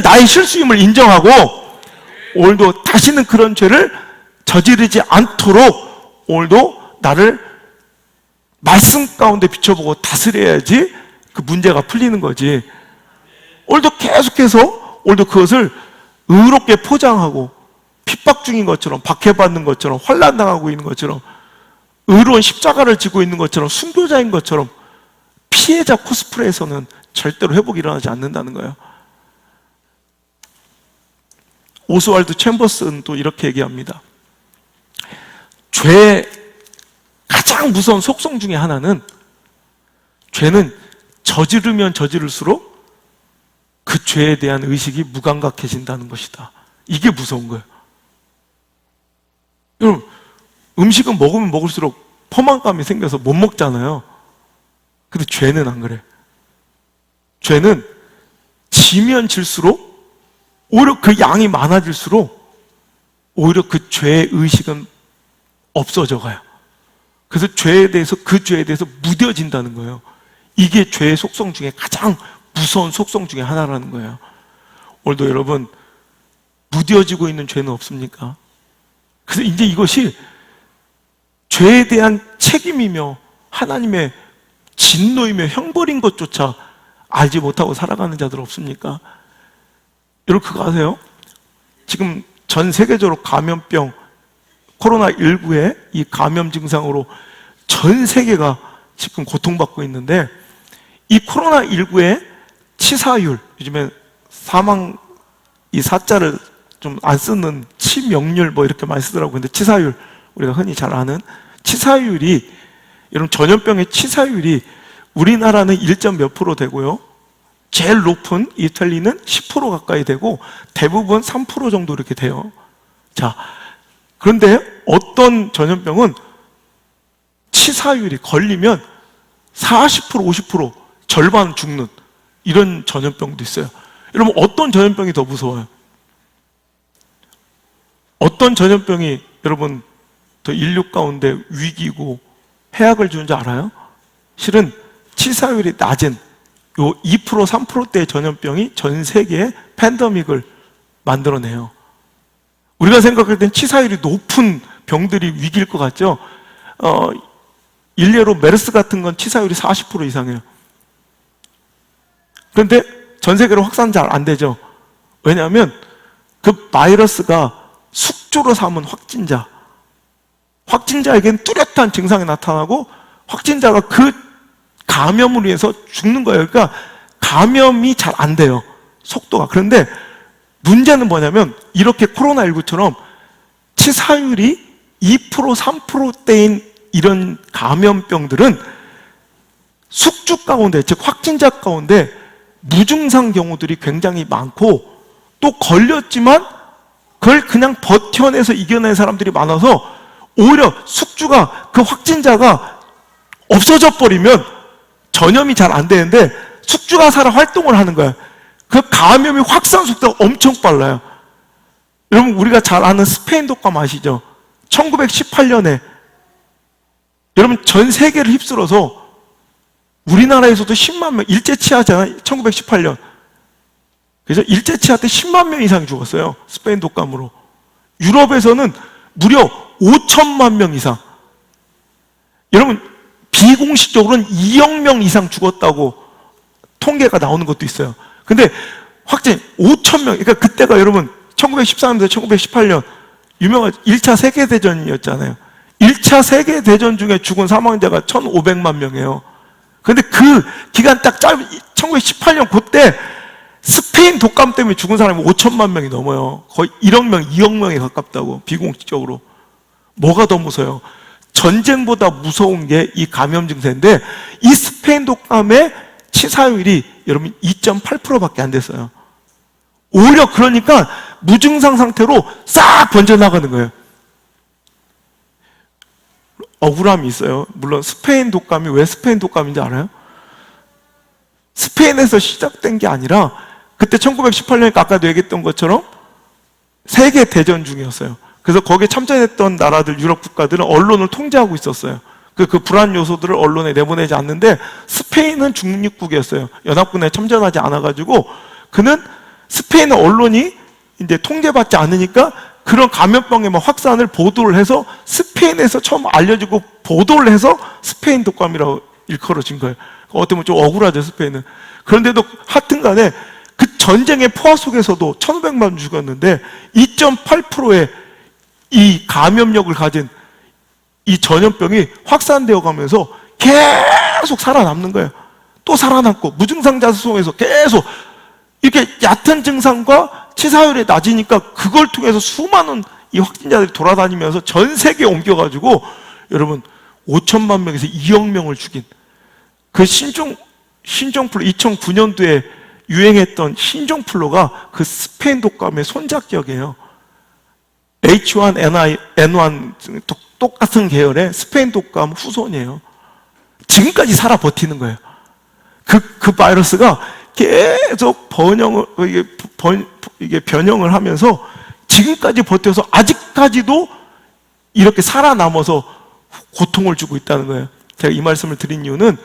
나의 실수임을 인정하고 오늘도 다시는 그런 죄를 저지르지 않도록 오늘도 나를 말씀 가운데 비춰보고 다스려야지 그 문제가 풀리는 거지. 오늘도 계속해서 오늘도 그것을 의롭게 포장하고 핍박 중인 것처럼, 박해받는 것처럼, 환난당하고 있는 것처럼, 의로운 십자가를 지고 있는 것처럼, 순교자인 것처럼 피해자 코스프레에서는 절대로 회복이 일어나지 않는다는 거예요. 오스왈드 챔버스는 또 이렇게 얘기합니다. 죄의 가장 무서운 속성 중에 하나는, 죄는 저지르면 저지를수록 그 죄에 대한 의식이 무감각해진다는 것이다. 이게 무서운 거예요. 여러분, 음식은 먹으면 먹을수록 포만감이 생겨서 못 먹잖아요. 근데 죄는 안 그래. 죄는 지면 질수록, 오히려 그 양이 많아질수록 오히려 그 죄의 의식은 없어져 가요. 그래서 그 죄에 대해서 무뎌진다는 거예요. 이게 죄의 속성 중에 가장 무서운 속성 중에 하나라는 거예요. 오늘도 여러분, 무뎌지고 있는 죄는 없습니까? 그래서 이제 이것이 죄에 대한 책임이며 하나님의 진노이며 형벌인 것조차 알지 못하고 살아가는 자들 없습니까? 여러분, 그거 아세요? 지금 전 세계적으로 감염병, 코로나19의 이 감염 증상으로 전 세계가 지금 고통받고 있는데, 이 코로나19의 치사율, 요즘에 사망 이 사자를 좀 안 쓰는 치명률 뭐 이렇게 많이 쓰더라고요. 근데 치사율, 우리가 흔히 잘 아는 치사율이, 여러분 전염병의 치사율이 우리나라는 1점 몇 프로 되고요, 제일 높은 이탈리는 10% 가까이 되고 대부분 3% 정도 이렇게 돼요. 자, 그런데 어떤 전염병은 치사율이 걸리면 40%, 50% 절반 죽는 이런 전염병도 있어요. 여러분 어떤 전염병이 더 무서워요? 어떤 전염병이 여러분 더 인류 가운데 위기고 해악을 주는 줄 알아요? 실은 치사율이 낮은 요 2%, 3%대의 전염병이 전 세계에 팬데믹을 만들어내요. 우리가 생각할 땐 치사율이 높은 병들이 위기일 것 같죠? 일례로 메르스 같은 건 치사율이 40% 이상이에요. 그런데 전 세계로 확산 잘 안 되죠. 왜냐하면 그 바이러스가 숙주로 삼은 확진자에게는 뚜렷한 증상이 나타나고 확진자가 그 감염으로 인해서 죽는 거예요. 그러니까 감염이 잘 안 돼요, 속도가. 그런데 문제는 뭐냐면 이렇게 코로나19처럼 치사율이 2%, 3%대인 이런 감염병들은 숙주 가운데, 즉 확진자 가운데 무증상 경우들이 굉장히 많고, 또 걸렸지만 그걸 그냥 버텨내서 이겨낸 사람들이 많아서 오히려 숙주가, 그 확진자가 없어져 버리면 전염이 잘 안 되는데 숙주가 살아 활동을 하는 거예요. 그 감염이 확산 속도가 엄청 빨라요. 여러분 우리가 잘 아는 스페인 독감 아시죠? 1918년에 여러분 전 세계를 휩쓸어서 우리나라에서도 10만 명 일제 치하잖아요. 1918년. 그래서 일제 치하 때 10만 명 이상이 죽었어요, 스페인 독감으로. 유럽에서는 무려 5천만 명 이상. 여러분 비공식적으로는 2억 명 이상 죽었다고 통계가 나오는 것도 있어요. 근데 확진 5천 명. 그러니까 그때가 여러분 1914년부터 1918년 유명한 1차 세계대전이었잖아요. 1차 세계대전 중에 죽은 사망자가 1,500만 명이에요. 근데 그 기간 딱 짧은 1918년 그때 스페인 독감 때문에 죽은 사람이 5천만 명이 넘어요. 거의 1억 명, 2억 명에 가깝다고, 비공식적으로. 뭐가 더 무서워요? 전쟁보다 무서운 게 이 감염 증세인데, 이 스페인 독감의 치사율이 여러분 2.8%밖에 안 됐어요. 오히려 그러니까 무증상 상태로 싹 번져나가는 거예요. 억울함이 있어요. 물론 스페인 독감이 왜 스페인 독감인지 알아요? 스페인에서 시작된 게 아니라 그때 1918년에 아까도 얘기했던 것처럼 세계 대전 중이었어요. 그래서 거기에 참전했던 나라들, 유럽 국가들은 언론을 통제하고 있었어요. 그 불안 요소들을 언론에 내보내지 않는데, 스페인은 중립국이었어요. 연합군에 참전하지 않아가지고, 그는 스페인의 언론이 이제 통제받지 않으니까 그런 감염병의 확산을 보도를 해서 스페인에서 처음 알려지고 보도를 해서 스페인 독감이라고 일컬어진 거예요. 어떻게 보면 좀 억울하죠, 스페인은. 그런데도 하여튼 간에 그 전쟁의 포화 속에서도 1,500만 죽었는데 2.8%의 이 감염력을 가진 이 전염병이 확산되어 가면서 계속 살아남는 거예요. 또 살아남고 무증상자 수송에서 계속 이렇게 얕은 증상과 치사율이 낮으니까 그걸 통해서 수많은 이 확진자들이 돌아다니면서 전 세계에 옮겨가지고 여러분 5천만 명에서 2억 명을 죽인 그 신종플루, 2009년도에 유행했던 신종플루가 그 스페인 독감의 손작격이에요. H1N1 똑같은 계열의 스페인 독감 후손이에요. 지금까지 살아 버티는 거예요. 그 바이러스가 계속 변형을 하면서 지금까지 버텨서 아직까지도 이렇게 살아남아서 고통을 주고 있다는 거예요. 제가 이 말씀을 드린 이유는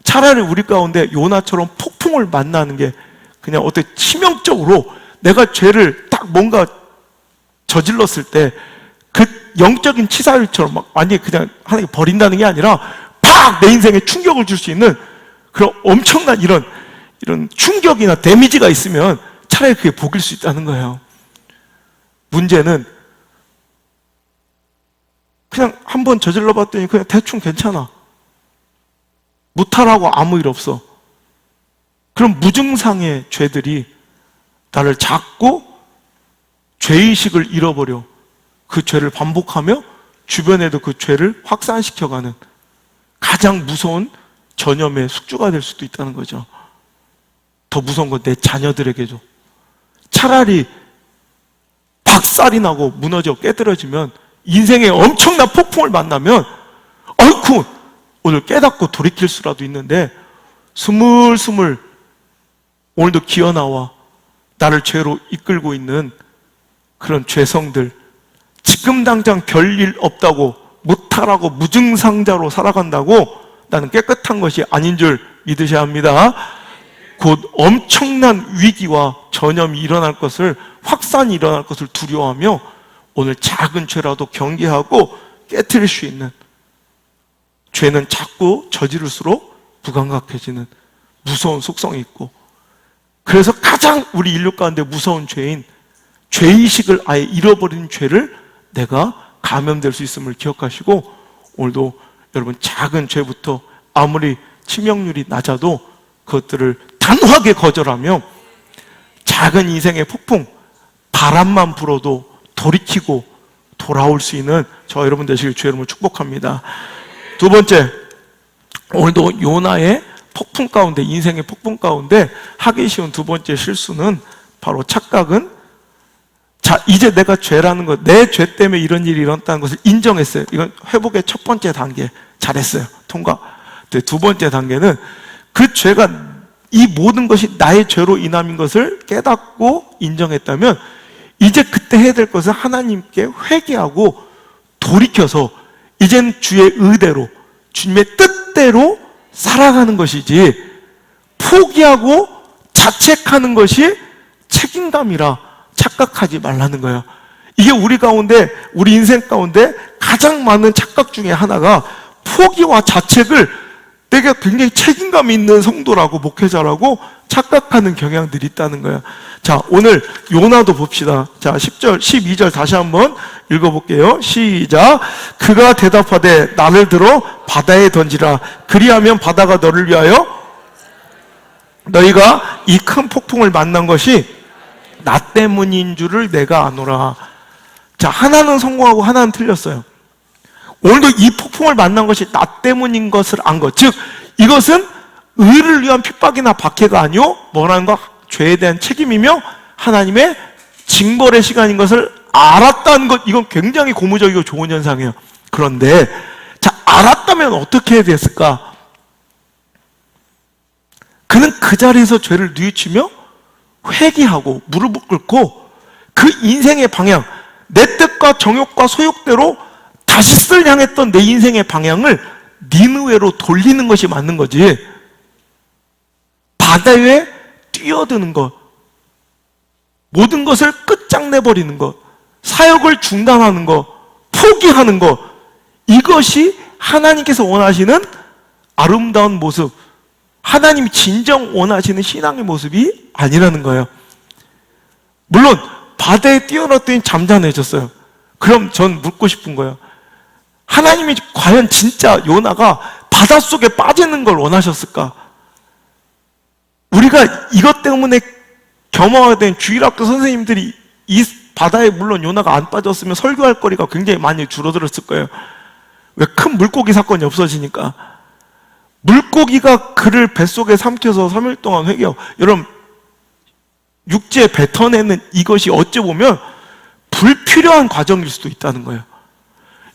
차라리 우리 가운데 요나처럼 폭풍을 만나는 게 그냥 어떻게 치명적으로 내가 죄를 딱 뭔가 저질렀을 때 그 영적인 치사율처럼 막 완전히 그냥 하나님께 버린다는 게 아니라 팍 내 인생에 충격을 줄 수 있는 그런 엄청난 이런 충격이나 데미지가 있으면 차라리 그게 복일 수 있다는 거예요. 문제는 그냥 한번 저질러 봤더니 그냥 대충 괜찮아. 무탈하고 아무 일 없어. 그럼 무증상의 죄들이 나를 잡고 죄의식을 잃어버려 그 죄를 반복하며 주변에도 그 죄를 확산시켜가는 가장 무서운 전염의 숙주가 될 수도 있다는 거죠. 더 무서운 건 내 자녀들에게도. 차라리 박살이 나고 무너져 깨뜨려지면, 인생에 엄청난 폭풍을 만나면 어이쿠 오늘 깨닫고 돌이킬 수라도 있는데, 스물스물 오늘도 기어나와 나를 죄로 이끌고 있는 그런 죄성들, 지금 당장 별일 없다고 무탈하고 무증상자로 살아간다고 나는 깨끗한 것이 아닌 줄 믿으셔야 합니다. 곧 엄청난 위기와 전염이 일어날 것을, 확산이 일어날 것을 두려워하며 오늘 작은 죄라도 경계하고 깨트릴 수 있는, 죄는 자꾸 저지를수록 무감각해지는 무서운 속성이 있고, 그래서 가장 우리 인류 가운데 무서운 죄인, 죄의식을 아예 잃어버린 죄를 내가 감염될 수 있음을 기억하시고, 오늘도 여러분 작은 죄부터 아무리 치명률이 낮아도 그것들을 단호하게 거절하며 작은 인생의 폭풍, 바람만 불어도 돌이키고 돌아올 수 있는 저 여러분 되시길 주의 이름으로 축복합니다. 두 번째, 오늘도 요나의 폭풍 가운데, 인생의 폭풍 가운데 하기 쉬운 두 번째 실수는 바로 착각은, 자 이제 내가 죄라는 것, 내 죄 때문에 이런 일이 일어났다는 것을 인정했어요. 이건 회복의 첫 번째 단계, 잘했어요, 통과. 두 번째 단계는 그 죄가, 이 모든 것이 나의 죄로 인함인 것을 깨닫고 인정했다면 이제 그때 해야 될 것은 하나님께 회개하고 돌이켜서 이젠 주의 의대로, 주님의 뜻대로 살아가는 것이지, 포기하고 자책하는 것이 책임감이라 착각하지 말라는 거예요. 이게 우리 가운데, 우리 인생 가운데 가장 많은 착각 중에 하나가, 포기와 자책을 내가 굉장히 책임감 있는 성도라고, 목회자라고 착각하는 경향들이 있다는 거예요. 자, 오늘 요나도 봅시다. 자, 10절, 12절 다시 한번 읽어볼게요. 시작. 그가 대답하되 나를 들어 바다에 던지라. 그리하면 바다가 너를 위하여, 너희가 이 큰 폭풍을 만난 것이 나 때문인 줄을 내가 아노라. 자, 하나는 성공하고 하나는 틀렸어요. 오늘도 이 폭풍을 만난 것이 나 때문인 것을 안 것, 즉 이것은 의를 위한 핍박이나 박해가 아니요 뭐라는 거, 죄에 대한 책임이며 하나님의 징벌의 시간인 것을 알았다는 것. 이건 굉장히 고무적이고 좋은 현상이에요. 그런데 자, 알았다면 어떻게 해야 됐을까? 그는 그 자리에서 죄를 뉘우치며 회개하고 무릎을 꿇고 그 인생의 방향, 내 뜻과 정욕과 소욕대로 다시스를 향했던 내 인생의 방향을 니느웨로 돌리는 것이 맞는 거지, 바다에 뛰어드는 것, 모든 것을 끝장내버리는 것, 사역을 중단하는 것, 포기하는 것, 이것이 하나님께서 원하시는 아름다운 모습, 하나님이 진정 원하시는 신앙의 모습이 아니라는 거예요. 물론 바다에 뛰어났더니 잠잠해졌어요. 그럼 전 묻고 싶은 거예요. 하나님이 과연 진짜 요나가 바닷속에 빠지는 걸 원하셨을까? 우리가 이것 때문에 겸허가 된 주일학교 선생님들이 이 바다에, 물론 요나가 안 빠졌으면 설교할 거리가 굉장히 많이 줄어들었을 거예요. 왜? 큰 물고기 사건이 없어지니까. 물고기가 그를 뱃속에 삼켜서 3일 동안 회개하고, 여러분 육지에 뱉어내는 이것이 어찌 보면 불필요한 과정일 수도 있다는 거예요.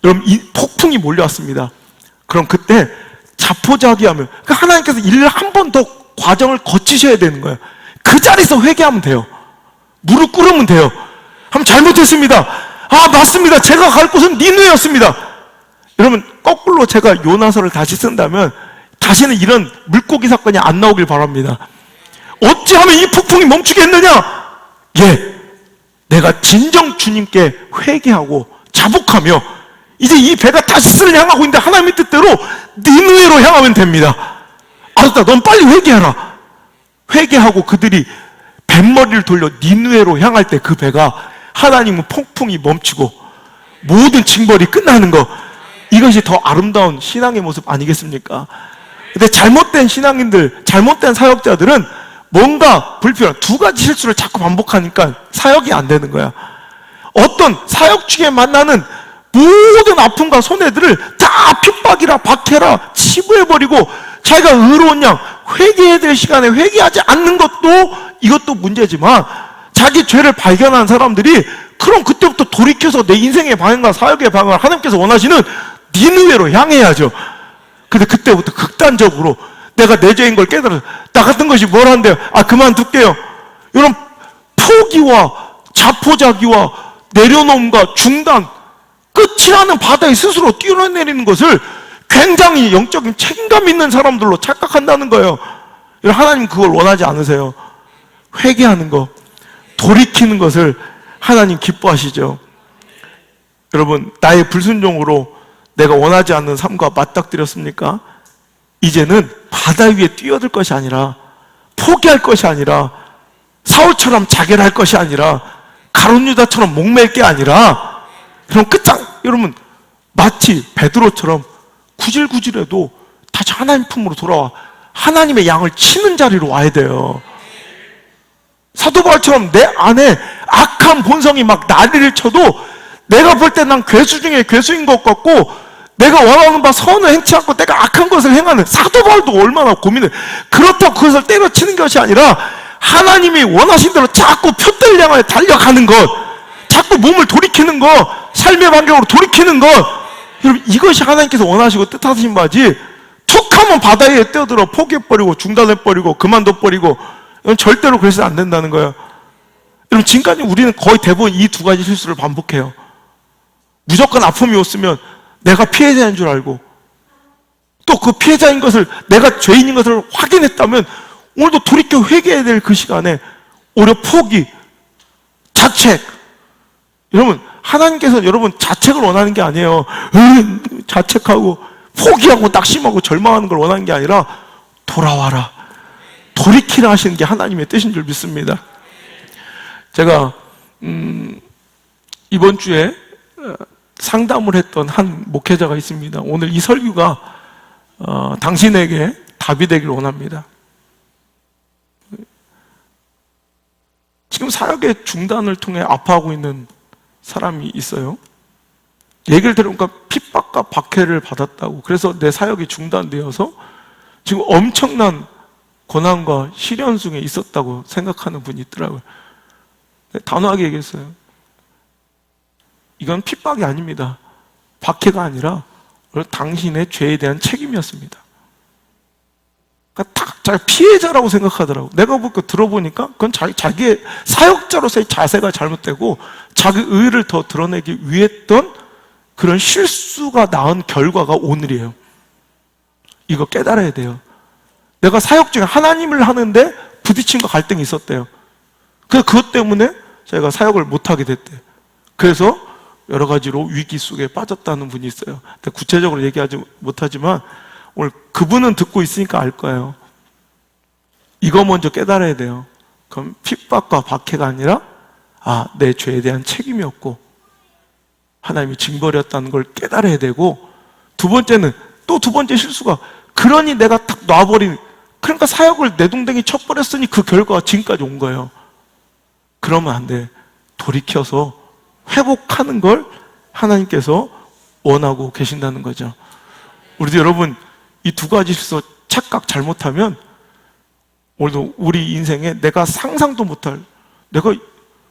여러분, 이 폭풍이 몰려왔습니다. 그럼 그때 자포자기하면, 그러니까 하나님께서 일을 한 번 더 과정을 거치셔야 되는 거예요. 그 자리에서 회개하면 돼요. 무릎 꿇으면 돼요. 한번 잘못했습니다. 아, 맞습니다. 제가 갈 곳은 니느웨였습니다. 여러분, 거꾸로 제가 요나서를 다시 쓴다면 다시는 이런 물고기 사건이 안 나오길 바랍니다. 어찌하면 이 폭풍이 멈추겠느냐? 예, 내가 진정 주님께 회개하고 자복하며 이제 이 배가 다시스를 향하고 있는데 하나님의 뜻대로 니느웨로 향하면 됩니다. 알았다, 넌 빨리 회개하라. 회개하고 그들이 뱃머리를 돌려 니느웨로 향할 때 그 배가, 하나님은 폭풍이 멈추고 모든 징벌이 끝나는 거, 이것이 더 아름다운 신앙의 모습 아니겠습니까? 근데 잘못된 신앙인들, 잘못된 사역자들은 뭔가 불필요한 두 가지 실수를 자꾸 반복하니까 사역이 안 되는 거야. 어떤 사역 중에 만나는 모든 아픔과 손해들을 다 핍박이라 박해라 치부해버리고 자기가 의로운 양 회개해야 될 시간에 회개하지 않는 것도 이것도 문제지만, 자기 죄를 발견한 사람들이 그럼 그때부터 돌이켜서 내 인생의 방향과 사역의 방향을 하나님께서 원하시는 니느웨로 향해야죠. 근데 그때부터 극단적으로 내가 내 죄인 걸 깨달아서 나 같은 것이 뭘 한대요? 그만둘게요. 이런 포기와 자포자기와 내려놓음과 중단, 끝이라는 바다에 스스로 뛰어내리는 것을 굉장히 영적인 책임감 있는 사람들로 착각한다는 거예요. 하나님 그걸 원하지 않으세요. 회개하는 거, 돌이키는 것을 하나님 기뻐하시죠. 여러분, 나의 불순종으로 내가 원하지 않는 삶과 맞닥뜨렸습니까? 이제는 바다 위에 뛰어들 것이 아니라, 포기할 것이 아니라, 사울처럼 자결할 것이 아니라, 가룟 유다처럼 목맬 게 아니라, 그럼 끝장! 여러분, 마치 베드로처럼 구질구질해도 다시 하나님 품으로 돌아와 하나님의 양을 치는 자리로 와야 돼요. 사도 바울처럼 내 안에 악한 본성이 막 난리를 쳐도 내가 볼 때 난 괴수 중에 괴수인 것 같고, 내가 원하는 바 선을 행치 않고 내가 악한 것을 행하는, 사도 바울도 얼마나 고민을, 그렇다고 그것을 때려치는 것이 아니라 하나님이 원하신 대로 자꾸 표대를 향하여 달려가는 것, 자꾸 몸을 돌이키는 것, 삶의 반경으로 돌이키는 것, 여러분 이것이 하나님께서 원하시고 뜻하신 바지, 툭하면 바다에 뛰어들어 포기해버리고 중단해버리고 그만둬버리고, 이건 절대로 그래서는 안 된다는 거예요. 여러분, 지금까지 우리는 거의 대부분 이 두 가지 실수를 반복해요. 무조건 아픔이 왔으면 내가 피해자인 줄 알고, 또 그 피해자인 것을, 내가 죄인인 것을 확인했다면 오늘도 돌이켜 회개해야 될 그 시간에 오히려 포기, 자책. 여러분, 하나님께서 여러분 자책을 원하는 게 아니에요. 자책하고 포기하고 낙심하고 절망하는 걸 원하는 게 아니라 돌아와라, 돌이키라 하시는 게 하나님의 뜻인 줄 믿습니다. 제가 이번 주에 상담을 했던 한 목회자가 있습니다. 오늘 이 설교가 당신에게 답이 되길 원합니다. 지금 사역의 중단을 통해 아파하고 있는 사람이 있어요. 얘기를 들어보니까 핍박과 박해를 받았다고, 그래서 내 사역이 중단되어서 지금 엄청난 고난과 시련 중에 있었다고 생각하는 분이 있더라고요. 단호하게 얘기했어요. 이건 핍박이 아닙니다. 박해가 아니라 당신의 죄에 대한 책임이었습니다. 그러니까 다 피해자라고 생각하더라고. 내가 들어보니까 그건 자기의 사역자로서의 자세가 잘못되고 자기 의의를 더 드러내기 위해 했던 그런 실수가 낳은 결과가 오늘이에요. 이거 깨달아야 돼요. 내가 사역 중에 하나님을 하는데 부딪힌 거 갈등이 있었대요. 그것 때문에 제가 사역을 못하게 됐대요. 그래서 여러 가지로 위기 속에 빠졌다는 분이 있어요. 구체적으로 얘기하지 못하지만 오늘 그분은 듣고 있으니까 알 거예요. 이거 먼저 깨달아야 돼요. 그럼 핍박과 박해가 아니라 내 죄에 대한 책임이었고 하나님이 징벌이었다는 걸 깨달아야 되고, 두 번째는 또 두 번째 실수가, 그러니 내가 탁 놔버린, 그러니까 사역을 내동댕이 쳐버렸으니 그 결과가 지금까지 온 거예요. 그러면 안 돼. 돌이켜서 회복하는 걸 하나님께서 원하고 계신다는 거죠. 우리도 여러분 이 두 가지 실수 착각 잘못하면 오늘도 우리 인생에 내가 상상도 못할, 내가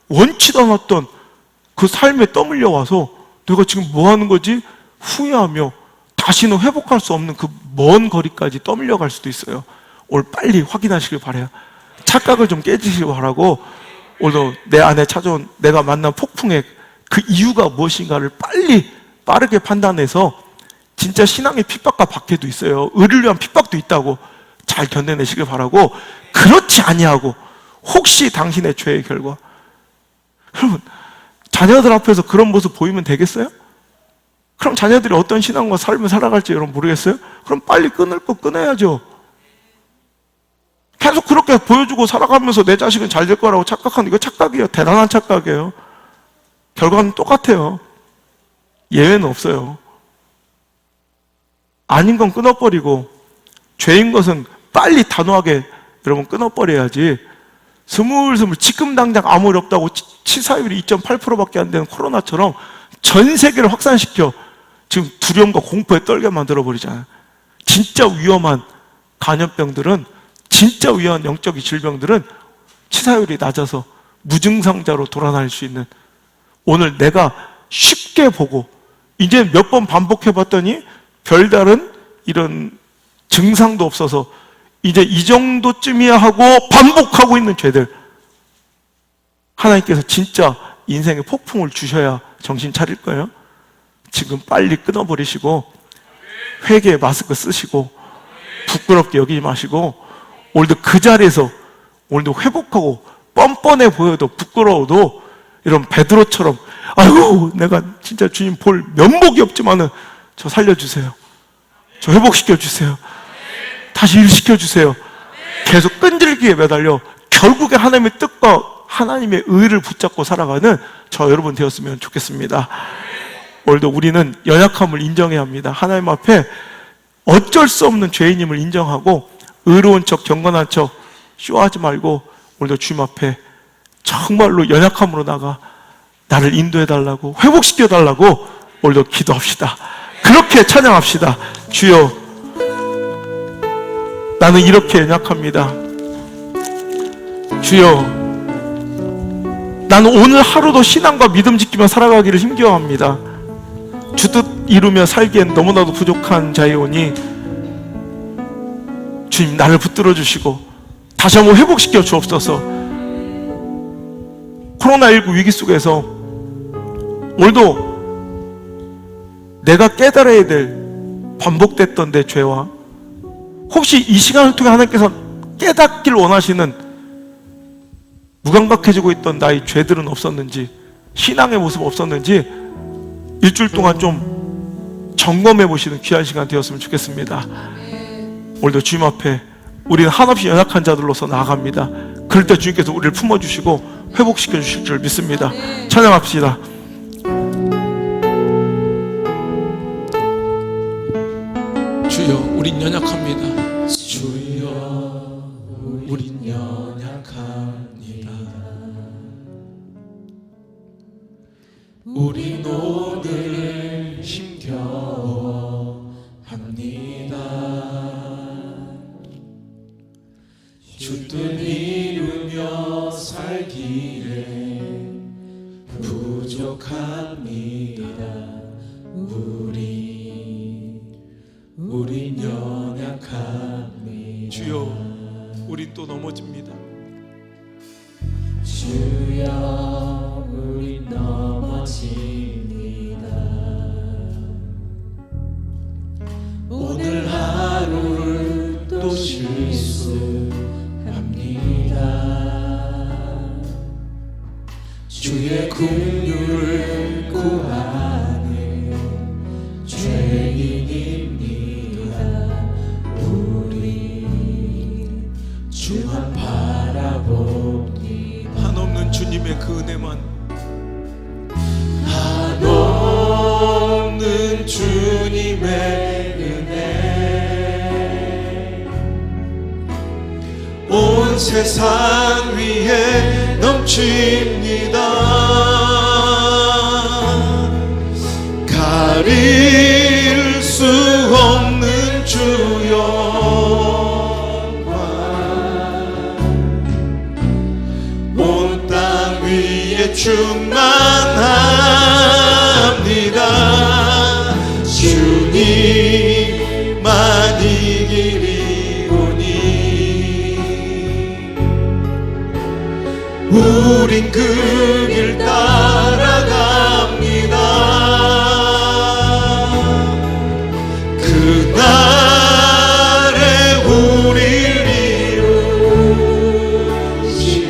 원치도 않았던 그 삶에 떠밀려 와서 내가 지금 뭐 하는 거지? 후회하며 다시는 회복할 수 없는 그 먼 거리까지 떠밀려 갈 수도 있어요. 오늘 빨리 확인하시길 바라요. 착각을 좀 깨지시길 바라고, 오늘도 내 안에 찾아온 내가 만난 폭풍의 그 이유가 무엇인가를 빠르게 판단해서, 진짜 신앙의 핍박과 박해도 있어요. 의를 위한 핍박도 있다고 잘 견뎌내시길 바라고, 그렇지 아니하고 혹시 당신의 죄의 결과, 여러분 자녀들 앞에서 그런 모습 보이면 되겠어요? 그럼 자녀들이 어떤 신앙과 삶을 살아갈지 여러분 모르겠어요? 그럼 빨리 끊을 거 끊어야죠. 계속 그렇게 보여주고 살아가면서 내 자식은 잘 될 거라고 착각하는, 이거 착각이에요. 대단한 착각이에요. 결과는 똑같아요. 예외는 없어요. 아닌 건 끊어버리고 죄인 것은 빨리 단호하게 여러분 끊어버려야지, 스물스물 지금 당장 아무 일 없다고 치사율이 2.8%밖에 안 되는 코로나처럼 전 세계를 확산시켜 지금 두려움과 공포에 떨게 만들어버리잖아요. 진짜 위험한 간염병들은, 진짜 위험한 영적인 질병들은 치사율이 낮아서 무증상자로 돌아다닐 수 있는, 오늘 내가 쉽게 보고 이제 몇 번 반복해봤더니 별다른 이런 증상도 없어서 이제 이 정도쯤이야 하고 반복하고 있는 죄들, 하나님께서 진짜 인생의 폭풍을 주셔야 정신 차릴 거예요. 지금 빨리 끊어버리시고 회개의 마스크 쓰시고 부끄럽게 여기지 마시고 오늘도 그 자리에서 오늘도 회복하고 뻔뻔해 보여도 부끄러워도 이런 베드로처럼 아이고 내가 진짜 주님 볼 면목이 없지만은 저 살려주세요, 저 회복시켜주세요, 다시 일시켜주세요, 계속 끈질기게 매달려 결국에 하나님의 뜻과 하나님의 의를 붙잡고 살아가는 저 여러분 되었으면 좋겠습니다. 오늘도 우리는 연약함을 인정해야 합니다. 하나님 앞에 어쩔 수 없는 죄인임을 인정하고 의로운 척 경건한 척 쇼하지 말고 오늘도 주님 앞에 정말로 연약함으로 나가 나를 인도해달라고, 회복시켜달라고 오늘도 기도합시다. 그렇게 찬양합시다. 주여, 나는 이렇게 연약합니다. 주여, 나는 오늘 하루도 신앙과 믿음 지키며 살아가기를 힘겨워합니다. 주 뜻 이루며 살기엔 너무나도 부족한 자이오니 주님 나를 붙들어 주시고 다시 한번 회복시켜 주옵소서. 코로나19 위기 속에서 오늘도 내가 깨달아야 될 반복됐던 내 죄와, 혹시 이 시간을 통해 하나님께서 깨닫길 원하시는 무감각해지고 있던 나의 죄들은 없었는지, 신앙의 모습 없었는지 일주일 동안 좀 점검해 보시는 귀한 시간 되었으면 좋겠습니다. 오늘도 주님 앞에 우리는 한없이 연약한 자들로서 나아갑니다. 그럴 때 주님께서 우리를 품어주시고 회복시켜 주실 줄 믿습니다. 찬양합시다. 주여, 우린 연약합니다. 주여, 우린 연약합니다. 우린 오늘 힘겨워합니다. 주 뜻 이루며 살기에 부족합니다. 우린 연약합니다. 주여, 우린 또 넘어집니다. 주여, 우린 넘어집니다. 오늘 하루를 또 실수합니다. 주의 긍휼을 구하는 죄인입니다. 우리 주만 바라봅니다. 한없는 주님의 그 은혜만, 한없는 주님의 은혜 온 세상 위에 넘칩니다. 가릴 수 없는 주 영광 온 땅 위에 충만합니다. 주님만 이기리오니 우린 그 길 따라갑니다. 그날에 우리를 이루실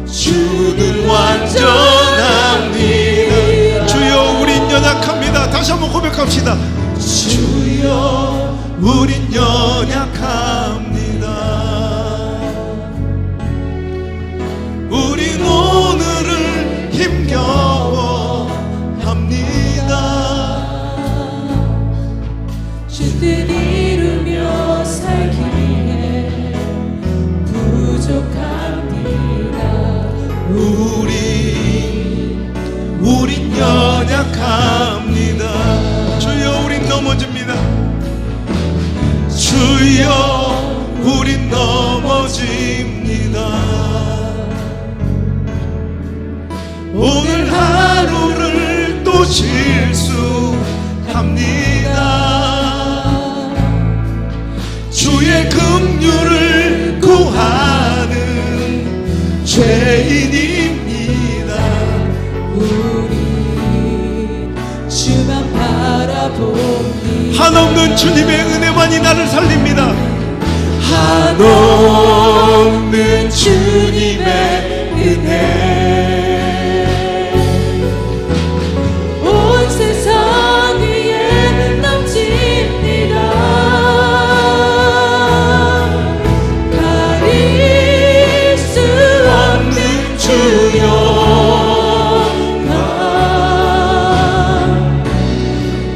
주는 완전합니다. 주여, 우린 연약합니다. 다시 한번 고백합시다. 주여, 우린 연약합니다. 우린 오늘을 힘겨워합니다. 주 뜻 이루며 살기에 연약합니다. 주여 우린 넘어집니다. 주여 우린 넘어집니다. 오늘 하루를 또 실수합니다. 주의 긍휼을 구하는 죄인입니다. 우리 주만 바라봅니다. 한없는 주님의 은혜만이 나를 살립니다. 한없는 주님의 은혜 온 세상 위에 넘칩니다. 가릴 수 없는 주여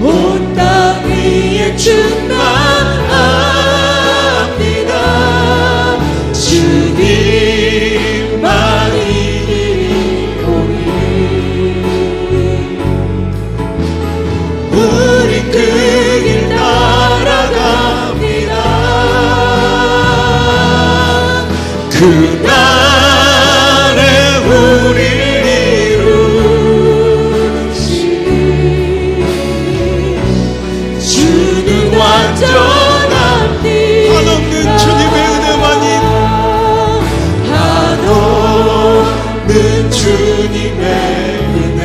온 땅 위에 충만합니다. 주님만이 우린 그 길 따라갑니다. 그날에 우릴 이루시 주는 완전합니다. 한없는 주님의 은혜만이 한없는 주님의 은혜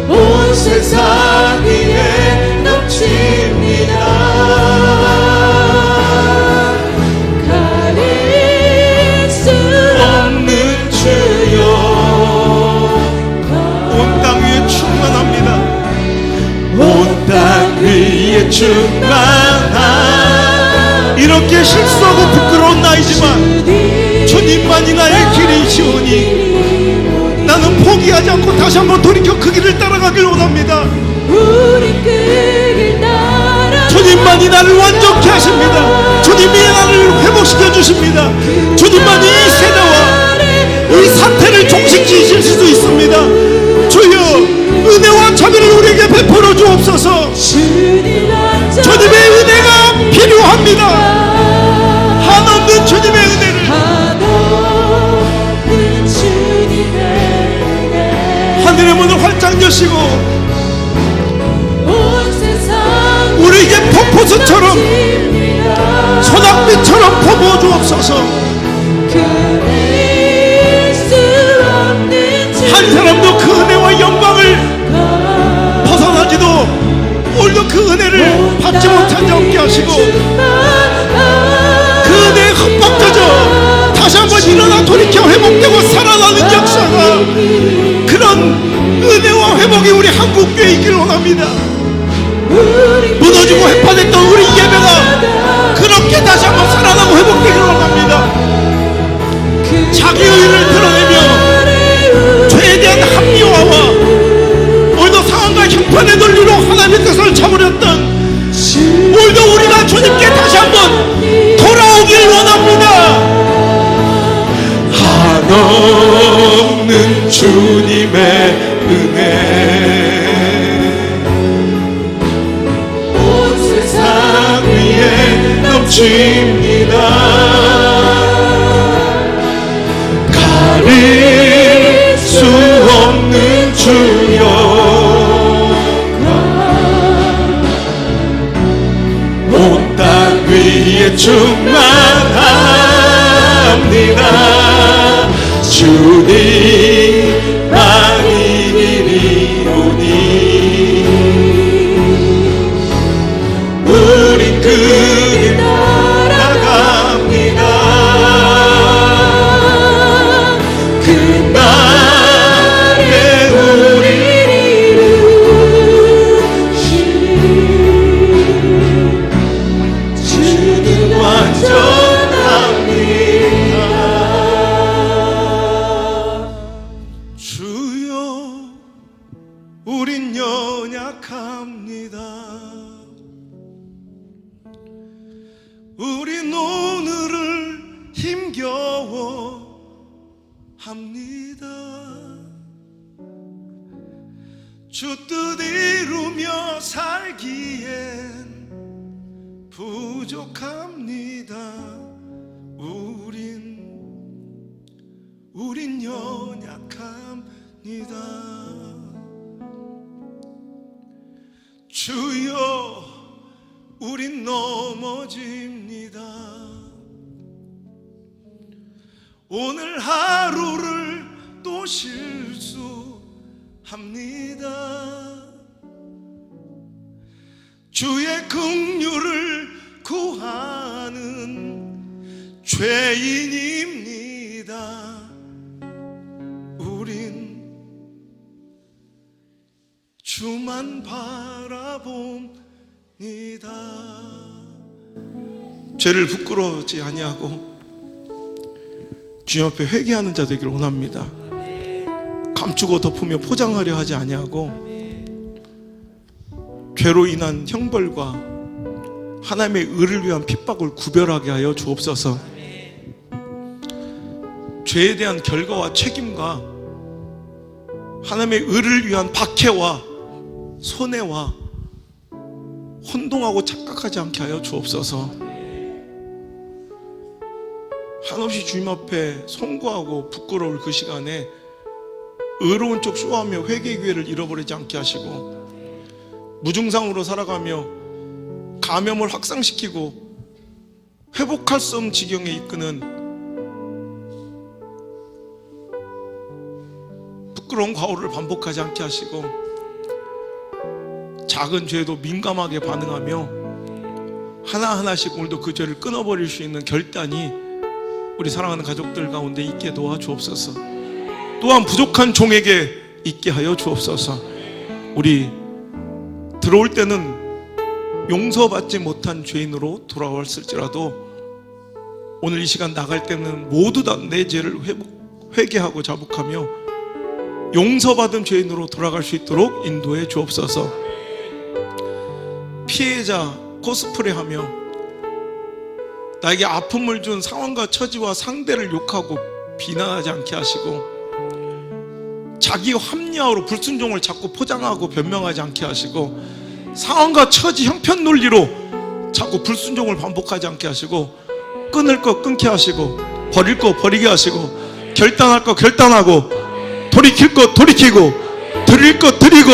온 세상 위에 넘칩니다. 가릴 수 없는 주여 온 땅 위에 충만합니다. 온 땅 위에 충만한 이렇게 실수하고 부끄러운 나이지만 주님만이 나의 길이시오니 나는 포기하지 않고 다시 한번 돌이켜 그 길을 따라가길 원합니다. 우리 그 길 따라 주님만이 나를 완전케 하십니다. 주님이 나를 회복시켜 주십니다. 주님만이 이 세대와 이 사태를 종식지으실 수도 있습니다. 주여 은혜와 자비를 우리에게 베풀어 주옵소서. 주님의 은혜가 필요합니다. 한없는 주님의 은혜를 한없는 주님의 은혜 하늘의 문을 활짝 여시고 온 세상 우리에게 폭포수처럼 넘칩니다. 소낙비처럼 퍼부어 주옵소서. 그릴 수 없는 주 한 사람도 그 은혜와 영광을 벗어나지도 오늘도 그 은혜를 받지 못하지 않게 하시고 그 은혜에 흠뻑젖어 다시 한번 일어나 돌이켜 회복되고 살아나는 역사가 그런 은혜와 회복이 우리 한국교회에 있기를 원합니다. 무너지고 해파됐던 우리 예배가 그렇게 다시 한번 살아나고 회복되기를 원합니다. 자기 의의를 드러내며 죄에 대한 합리화와 오늘도 상황과 형편의 논리로 하나님의 뜻을 저버렸던 오늘도 우리가 주님께 다시 한번 돌아오길 원합니다. 한없는 주님의 은혜 온 세상 위에 넘칩니다. 가릴 수 없는 주여 온 땅 위에 충만합니다. 주님만이 이리오니 우린 그 길 따라갑니다. 그날에 우릴 이루시 주는 완전합니다. 주여 우린 연약합니다. 우린 오늘을 힘겨워 합니다. 주 뜻 이루며 살기엔 부족합니다. 우린 연약합니다. 주여, 우린 넘어집니다. 오늘 하루를 또 실수합니다. 주의 긍휼을 구하는 죄인입니다. 우린 주만 바라봅니다. 죄를 부끄러워하지 아니하고 주님 앞에 회개하는 자 되기를 원합니다. 감추고 덮으며 포장하려 하지 아니하고 죄로 인한 형벌과 하나님의 의를 위한 핍박을 구별하게 하여 주옵소서. 죄에 대한 결과와 책임과 하나님의 의를 위한 박해와 손해와 혼동하고 착각하지 않게 하여 주옵소서. 한없이 주님 앞에 송구하고 부끄러울 그 시간에 의로운 쪽 쇼하며 회개 기회를 잃어버리지 않게 하시고, 무증상으로 살아가며 감염을 확산시키고 회복할 수 없는 지경에 이끄는 부끄러운 과오를 반복하지 않게 하시고, 작은 죄에도 민감하게 반응하며 하나하나씩 오늘도 그 죄를 끊어버릴 수 있는 결단이 우리 사랑하는 가족들 가운데 있게 도와주옵소서. 또한 부족한 종에게 있게 하여 주옵소서. 우리 들어올 때는 용서받지 못한 죄인으로 돌아왔을지라도 오늘 이 시간 나갈 때는 모두 다 내 죄를 회개하고 자복하며 용서받은 죄인으로 돌아갈 수 있도록 인도해 주옵소서. 피해자 코스프레하며 나에게 아픔을 준 상황과 처지와 상대를 욕하고 비난하지 않게 하시고, 자기 합리화로 불순종을 자꾸 포장하고 변명하지 않게 하시고, 상황과 처지 형편 논리로 자꾸 불순종을 반복하지 않게 하시고, 끊을 거 끊게 하시고, 버릴 거 버리게 하시고, 결단할 거 결단하고, 돌이킬 거 돌이키고, 드릴 거 드리고,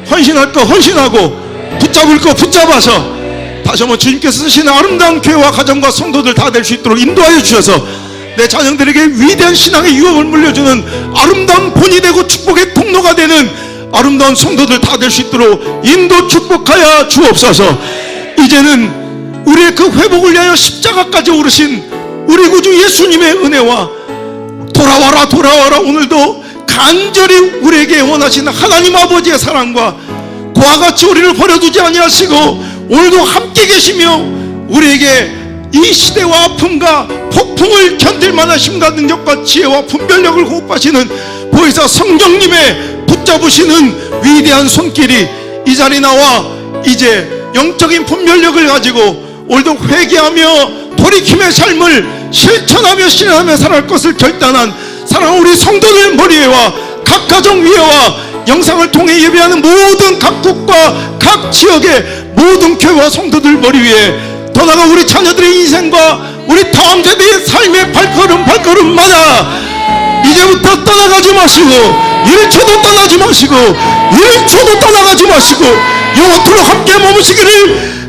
헌신할 거 헌신하고, 붙잡을 거 붙잡아서 다시 한번 주님께서 쓰시는 아름다운 교회와 가정과 성도들 다 될 수 있도록 인도하여 주셔서 내 자녀들에게 위대한 신앙의 유업을 물려주는 아름다운 본이 되고 축복의 통로가 되는 아름다운 성도들 다 될 수 있도록 인도 축복하여 주옵소서. 이제는 우리의 그 회복을 위하여 십자가까지 오르신 우리 구주 예수님의 은혜와 돌아와라 돌아와라 오늘도 간절히 우리에게 원하시는 하나님 아버지의 사랑과 그와 같이 우리를 버려두지 아니하시고 오늘도 함께 계시며 우리에게 이 시대와 아픔과 폭풍을 견딜 만한 힘과 능력과 지혜와 분별력을 호흡하시는 보혜사 성령님의 붙잡으시는 위대한 손길이 이 자리에 나와 이제 영적인 분별력을 가지고 오늘도 회개하며 돌이킴의 삶을 실천하며 실현하며 살아갈 것을 결단한 사랑하는 우리 성도들 머리에와 각 가정 위에와 영상을 통해 예배하는 모든 각국과 각 지역의 모든 교회와 성도들 머리 위에, 더 나아가 우리 자녀들의 인생과 우리 다음 세대의 삶의 발걸음마다 이제부터 떠나가지 마시고 1초도 떠나지 마시고 1초도 떠나가지 마시고 영원토록 함께 머무시기를